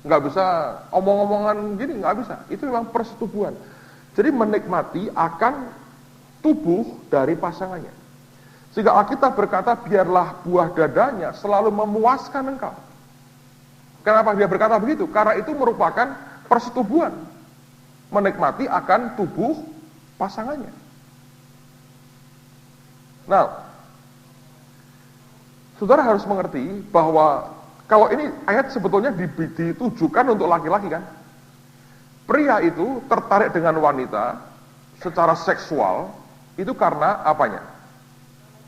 nggak bisa omong-omongan gini, nggak bisa. Itu memang persetubuhan. Jadi menikmati akan tubuh dari pasangannya. Sehingga Alkitab berkata, biarlah buah dadanya selalu memuaskan engkau. Kenapa dia berkata begitu? Karena itu merupakan persetubuhan. Menikmati akan tubuh pasangannya. Nah, saudara harus mengerti bahwa kalau ini ayat sebetulnya ditujukan untuk laki-laki kan. Pria itu tertarik dengan wanita secara seksual itu karena apanya?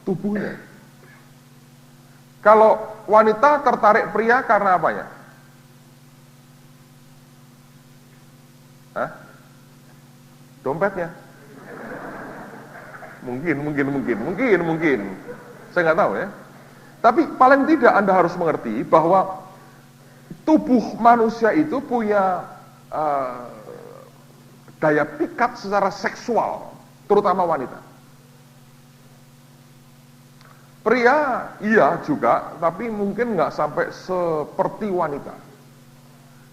Tubuhnya. Kalau wanita tertarik pria karena apanya? Hah? Dompetnya. Mungkin. Saya nggak tahu ya. Tapi paling tidak Anda harus mengerti bahwa tubuh manusia itu punya daya pikat secara seksual, terutama wanita. Pria iya juga, tapi mungkin nggak sampai seperti wanita.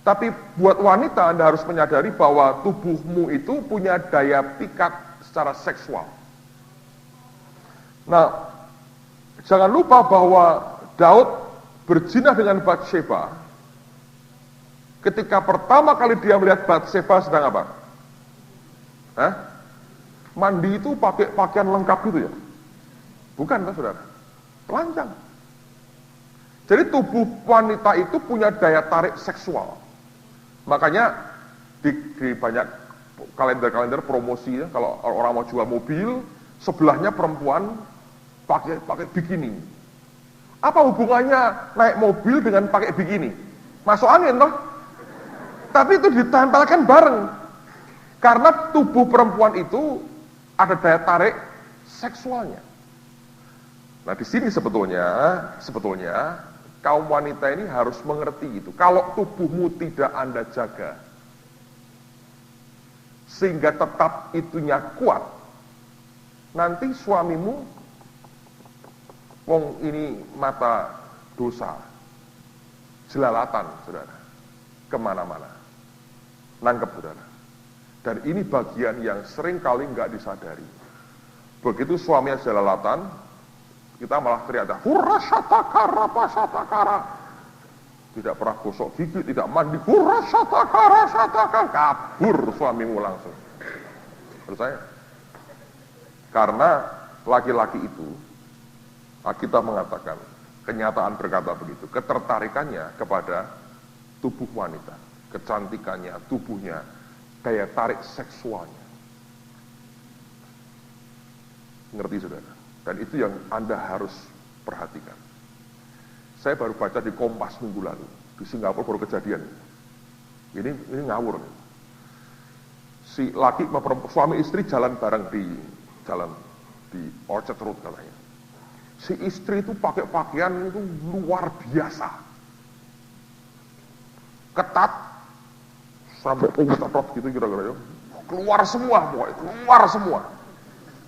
Tapi buat wanita Anda harus menyadari bahwa tubuhmu itu punya daya pikat secara seksual. Nah, Jangan lupa bahwa Daud berzina dengan Batsheba. Ketika pertama kali dia melihat Batsheba sedang apa? Mandi itu pakai pakaian lengkap gitu ya? Bukan kan saudara? Telanjang. Jadi tubuh wanita itu punya daya tarik seksual. Makanya di banyak kalender-kalender promosi ya, kalau orang mau jual mobil, sebelahnya perempuan pakai bikini. Apa hubungannya naik mobil dengan pakai bikini? Masuk angin toh? Tapi itu ditempelkan bareng. Karena tubuh perempuan itu ada daya tarik seksualnya. Nah, di sini sebetulnya kaum wanita ini harus mengerti itu. Kalau tubuhmu tidak Anda jaga, sehingga tetap itunya kuat, nanti suamimu, wong ini mata dosa, jelalatan, saudara, kemana-mana, nangkep saudara. Dan ini bagian yang sering kali nggak disadari. Begitu suaminya jelalatan, kita malah teriak, hurra syatakara pasyatakara. Tidak pernah gosok gigi, tidak mandi, hurra syatakara syatakara. Kabur suamimu langsung. Percaya? Karena laki-laki itu, kita mengatakan, kenyataan berkata begitu, ketertarikannya kepada tubuh wanita, kecantikannya, tubuhnya, daya tarik seksualnya. Ngerti saudara? Dan itu yang Anda harus perhatikan. Saya baru baca di Kompas minggu lalu, di Singapura baru kejadian. Ini ngawur. Si laki suami istri jalan bareng di Orchard Road katanya. Si istri itu pakai pakaian itu luar biasa, ketat sampai ketat gitu kira-kira ya. Keluar semua, keluar semua.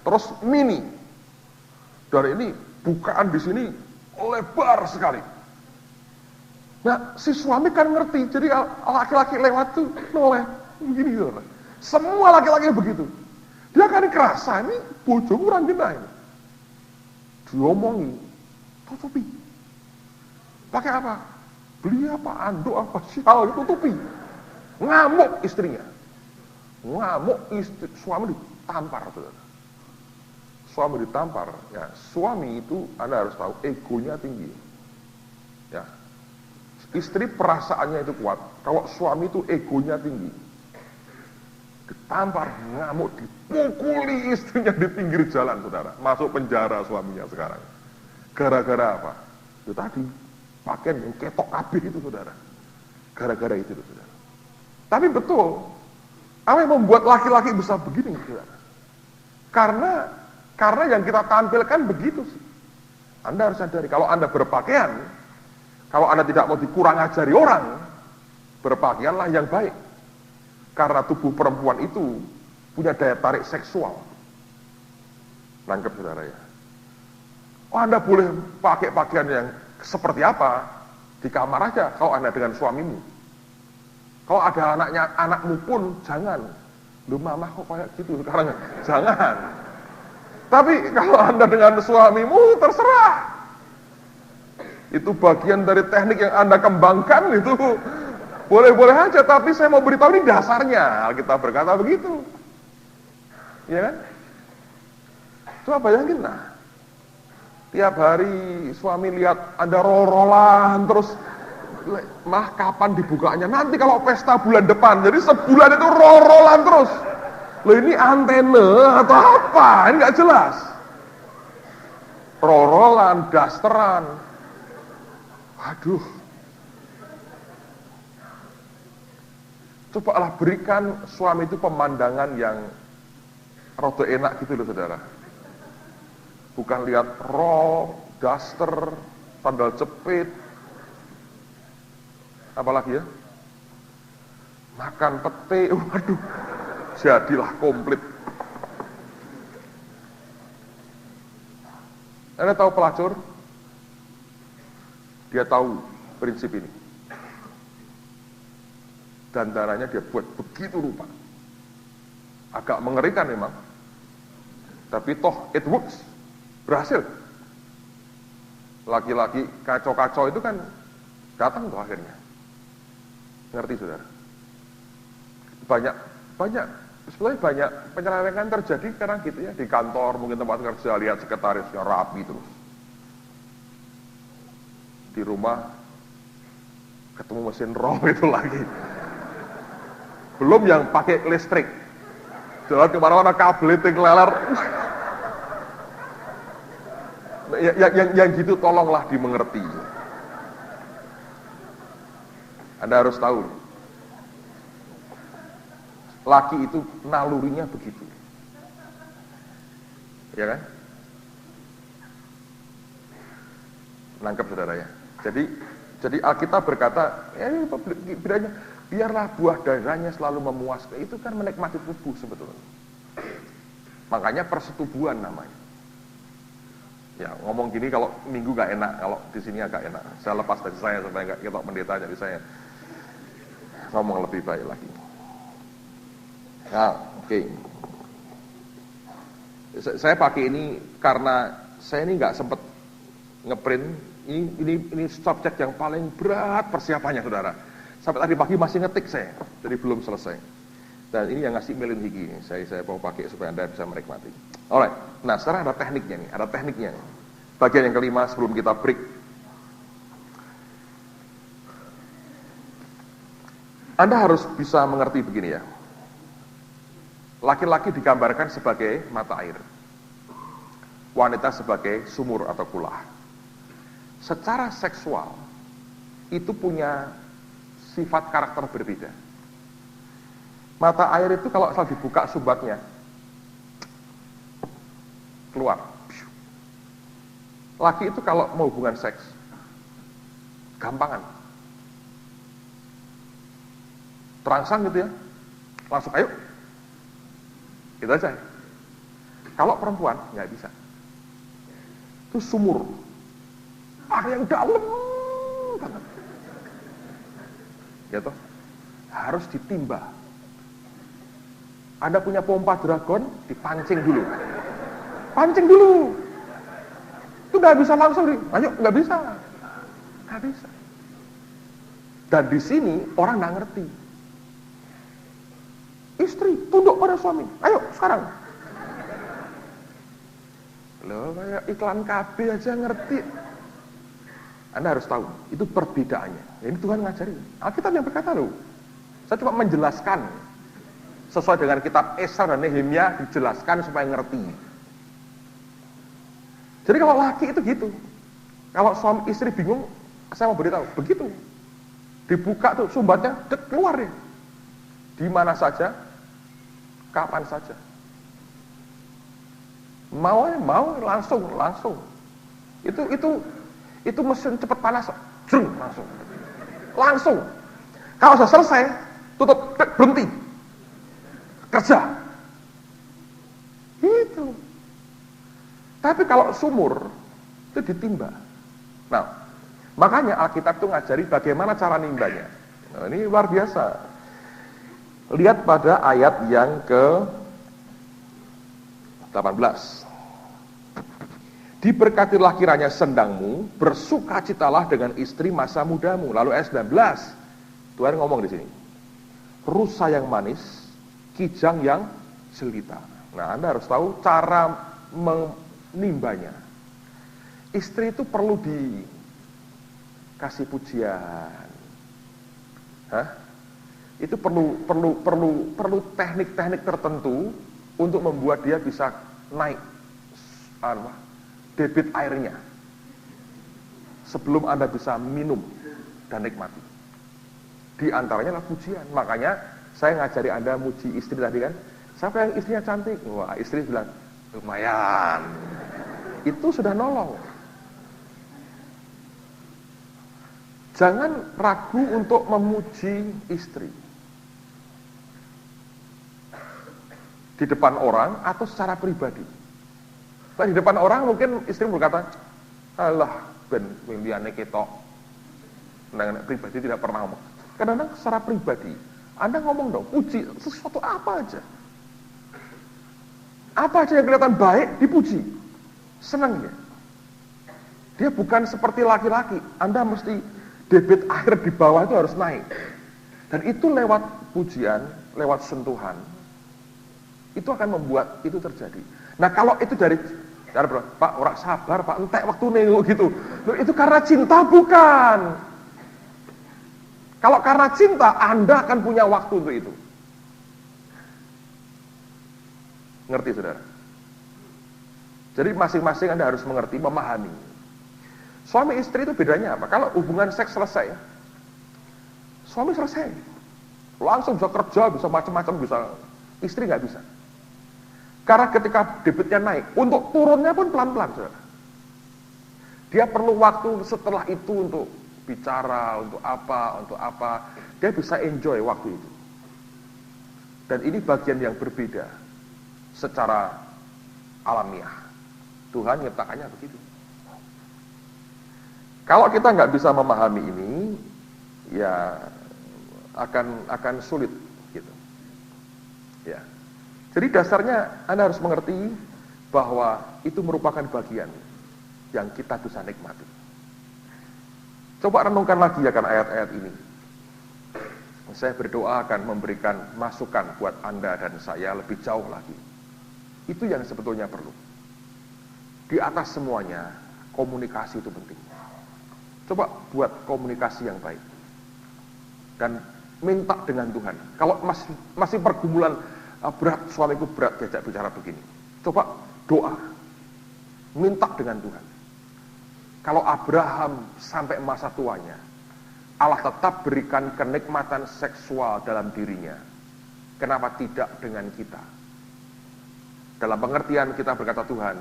Terus mini. Dan ini bukaan di sini lebar sekali. Nah, si suami kan ngerti, jadi laki-laki lewat tuh noleh begini gitu. Semua laki-laki begitu. Dia kan kerasa ini bojomu orang kita ini. Diomongi, tutupi. Pakai apa? Beli apa? Anduk apa? Sial, tutupi. Ngamuk istrinya. Suami ditampar. Saudara. Suami ditampar. Ya, suami itu Anda harus tahu egonya tinggi. Ya. Istri perasaannya itu kuat. Kalau suami itu egonya tinggi. Ditampar, ngamuk, dipukuli istrinya di pinggir jalan, saudara. Masuk penjara suaminya sekarang. Gara-gara apa? Itu tadi, pakaian yang ketok kabeh itu, saudara. Gara-gara itu, saudara. Tapi betul, apa yang membuat laki-laki bisa begini, saudara? Karena yang kita tampilkan begitu sih. Anda harus sadari, kalau Anda berpakaian, kalau Anda tidak mau dikurang ajari orang, berpakaianlah yang baik. Karena tubuh perempuan itu punya daya tarik seksual. Nangkep saudara ya. Oh, Anda boleh pakai pakaian yang seperti apa di kamar aja kalau Anda dengan suamimu. Kalau ada anakmu pun jangan. Loh, mama kok kayak gitu sekarang? Jangan. Tapi kalau Anda dengan suamimu terserah. Itu bagian dari teknik yang Anda kembangkan itu. Boleh-boleh aja, tapi saya mau beritahu ini dasarnya. Alkitab berkata begitu. Ya kan? Coba bayangin lah. Tiap hari suami lihat Anda roll-rollan terus, mah kapan dibukanya? Nanti kalau pesta bulan depan. Jadi sebulan itu roll-rollan terus. Loh, ini antena atau apa? Ini nggak jelas. Roll-rollan, dasteran. Waduh. Cobalah berikan suami itu pemandangan yang rada enak gitu loh saudara. Bukan lihat roll, daster, sandal jepit, apalagi ya, makan pete, waduh, jadilah komplit. Anda tahu pelacur? Dia tahu prinsip ini. Dandanannya dia buat begitu rupa. Agak mengerikan memang. Tapi toh it works. Berhasil. laki-laki kacau-kacau itu kan datang tuh akhirnya. Ngerti saudara? Sebenarnya banyak penyelewengan terjadi karena gitu ya, di kantor mungkin tempat kerja lihat sekretarisnya rapi terus. Di rumah ketemu mesin roh itu lagi. Belum yang pakai listrik. Jalan kemana-mana kabel itu ngeleler. Yang gitu tolonglah dimengerti. Anda harus tahu, laki itu nalurinya begitu, ya kan? Nangkep saudara ya. Jadi Alkitab berkata, bedanya biarlah buah darahnya selalu memuaskan. Itu kan menikmati tubuh sebetulnya. Makanya persetubuhan namanya. Ya ngomong gini kalau minggu gak enak, kalau di sini agak enak. Saya lepas dari saya supaya gak ketok pendeta, jadi saya ngomong lebih baik lagi. Nah, oke. Saya pakai ini karena saya ini nggak sempat ngeprint. Ini subjek yang paling berat persiapannya, saudara. Sampai tadi pagi masih ngetik saya, jadi belum selesai. Dan ini yang ngasih Melin Higi. Saya mau pakai supaya Anda bisa menikmati. Alright. Nah, sekarang ada tekniknya nih. Bagian yang kelima sebelum kita break. Anda harus bisa mengerti begini ya. Laki-laki digambarkan sebagai mata air. Wanita sebagai sumur atau kulah. Secara seksual, itu punya sifat karakter berbeda. Mata air itu kalau asal dibuka sumbatnya, keluar. Laki itu kalau mau hubungan seks, gampangan. Terangsang gitu ya, langsung ayo. Gitu aja. Kalau perempuan, nggak bisa. Itu sumur. Ada yang dalam banget. Gitu. Harus ditimba. Anda punya pompa dragon, dipancing dulu. Pancing dulu. Itu nggak bisa langsung ayo, nggak bisa. Nggak bisa. Dan di sini orang nggak ngerti. Istri tunduk pada suami. Ayo sekarang. Loh, kayak iklan KB aja ngerti. Anda harus tahu, itu perbedaannya. Ini Tuhan ngajari. Alkitab yang berkata loh. Saya cuma menjelaskan. Sesuai dengan kitab Esra dan Nehemia dijelaskan supaya ngerti. Jadi kalau laki itu gitu. Kalau suami istri bingung, saya mau beritahu, begitu. Dibuka tuh sumbatnya, keluar deh. Di mana saja, kapan saja. Mau langsung. Itu mesin cepat panas, langsung. Kalau sudah selesai, tutup, berhenti, kerja. Gitu. Tapi kalau sumur itu ditimba. Nah, makanya Alkitab itu ngajari bagaimana cara nimbanya. Nah, ini luar biasa. Lihat pada ayat yang ke-18. Diberkatilah kiranya sendangmu, bersukacitalah dengan istri masa mudamu. Lalu ayat 19, Tuhan ngomong di sini. Rusa yang manis, kijang yang jelita. Nah, Anda harus tahu cara menimbanya. Istri itu perlu dikasih pujian. Itu perlu teknik-teknik tertentu untuk membuat dia bisa naik debit airnya sebelum Anda bisa minum dan nikmati. Di antaranya adalah pujian. Makanya saya ngajari Anda muji istri tadi kan. Siapa yang istrinya cantik? Wah, istri bilang lumayan. Itu sudah nolong. Jangan ragu untuk memuji istri. Di depan orang atau secara pribadi. Nah, di depan orang mungkin istri berkata, alah, ben mimpiane ketok. Nah, pribadi tidak pernah ngomong. Kadang-kadang secara pribadi, Anda ngomong dong, puji sesuatu apa aja. Apa aja yang kelihatan baik, dipuji. Senang ya. Dia bukan seperti laki-laki. Anda mesti debit air di bawah itu harus naik. Dan itu lewat pujian, lewat sentuhan, itu akan membuat itu terjadi. Nah kalau itu dari Pak, orang sabar, Pak, entek waktu nengok gitu. Loh, itu karena cinta bukan. Kalau karena cinta, Anda akan punya waktu untuk itu. Ngerti, saudara? Jadi masing-masing Anda harus mengerti, memahami. Suami istri itu bedanya apa? Kalau hubungan seks selesai, suami selesai, langsung bisa kerja, bisa macam-macam, bisa. Istri nggak bisa. Karena ketika debitnya naik, untuk turunnya pun pelan-pelan, saudara. Dia perlu waktu setelah itu untuk bicara, untuk apa. Dia bisa enjoy waktu itu. Dan ini bagian yang berbeda secara alamiah. Tuhan nyiptakannya begitu. Kalau kita nggak bisa memahami ini, ya akan sulit gitu. Ya. Jadi dasarnya Anda harus mengerti bahwa itu merupakan bagian yang kita bisa nikmati. Coba renungkan lagi ya kan ayat-ayat ini. Saya berdoa akan memberikan masukan buat Anda dan saya lebih jauh lagi. Itu yang sebetulnya perlu. Di atas semuanya, komunikasi itu penting. Coba buat komunikasi yang baik. Dan minta dengan Tuhan. Kalau masih pergumulan berat, suamiku berat diajak bicara begini. Coba doa. Minta dengan Tuhan. Kalau Abraham sampai masa tuanya, Allah tetap berikan kenikmatan seksual dalam dirinya. Kenapa tidak dengan kita? Dalam pengertian kita berkata, Tuhan,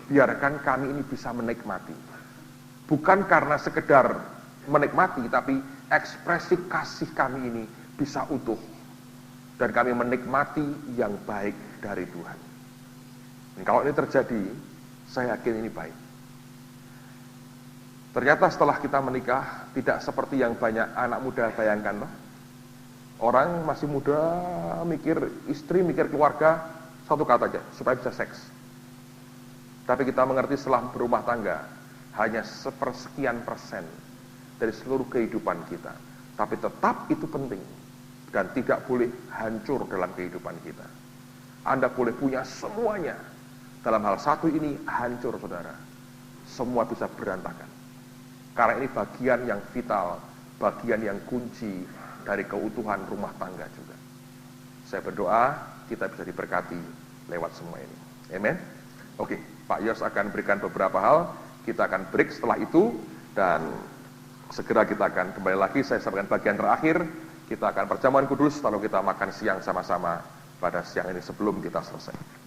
biarkan kami ini bisa menikmati. Bukan karena sekedar menikmati, tapi ekspresi kasih kami ini bisa utuh. Dan kami menikmati yang baik dari Tuhan. Dan kalau ini terjadi, saya yakin ini baik. Ternyata setelah kita menikah, tidak seperti yang banyak anak muda bayangkan. Orang masih muda, mikir istri, mikir keluarga, satu kata aja, supaya bisa seks. Tapi kita mengerti setelah berumah tangga, hanya sepersekian persen dari seluruh kehidupan kita. Tapi tetap itu penting, dan tidak boleh hancur dalam kehidupan kita. Anda boleh punya semuanya, dalam hal satu ini hancur, saudara. Semua bisa berantakan. Karena ini bagian yang vital, bagian yang kunci dari keutuhan rumah tangga juga. Saya berdoa kita bisa diberkati lewat semua ini. Amen. Oke, Pak Yos akan berikan beberapa hal. Kita akan break setelah itu dan segera kita akan kembali lagi. Saya sampaikan bagian terakhir. Kita akan perjamuan kudus lalu kita makan siang sama-sama pada siang ini sebelum kita selesai.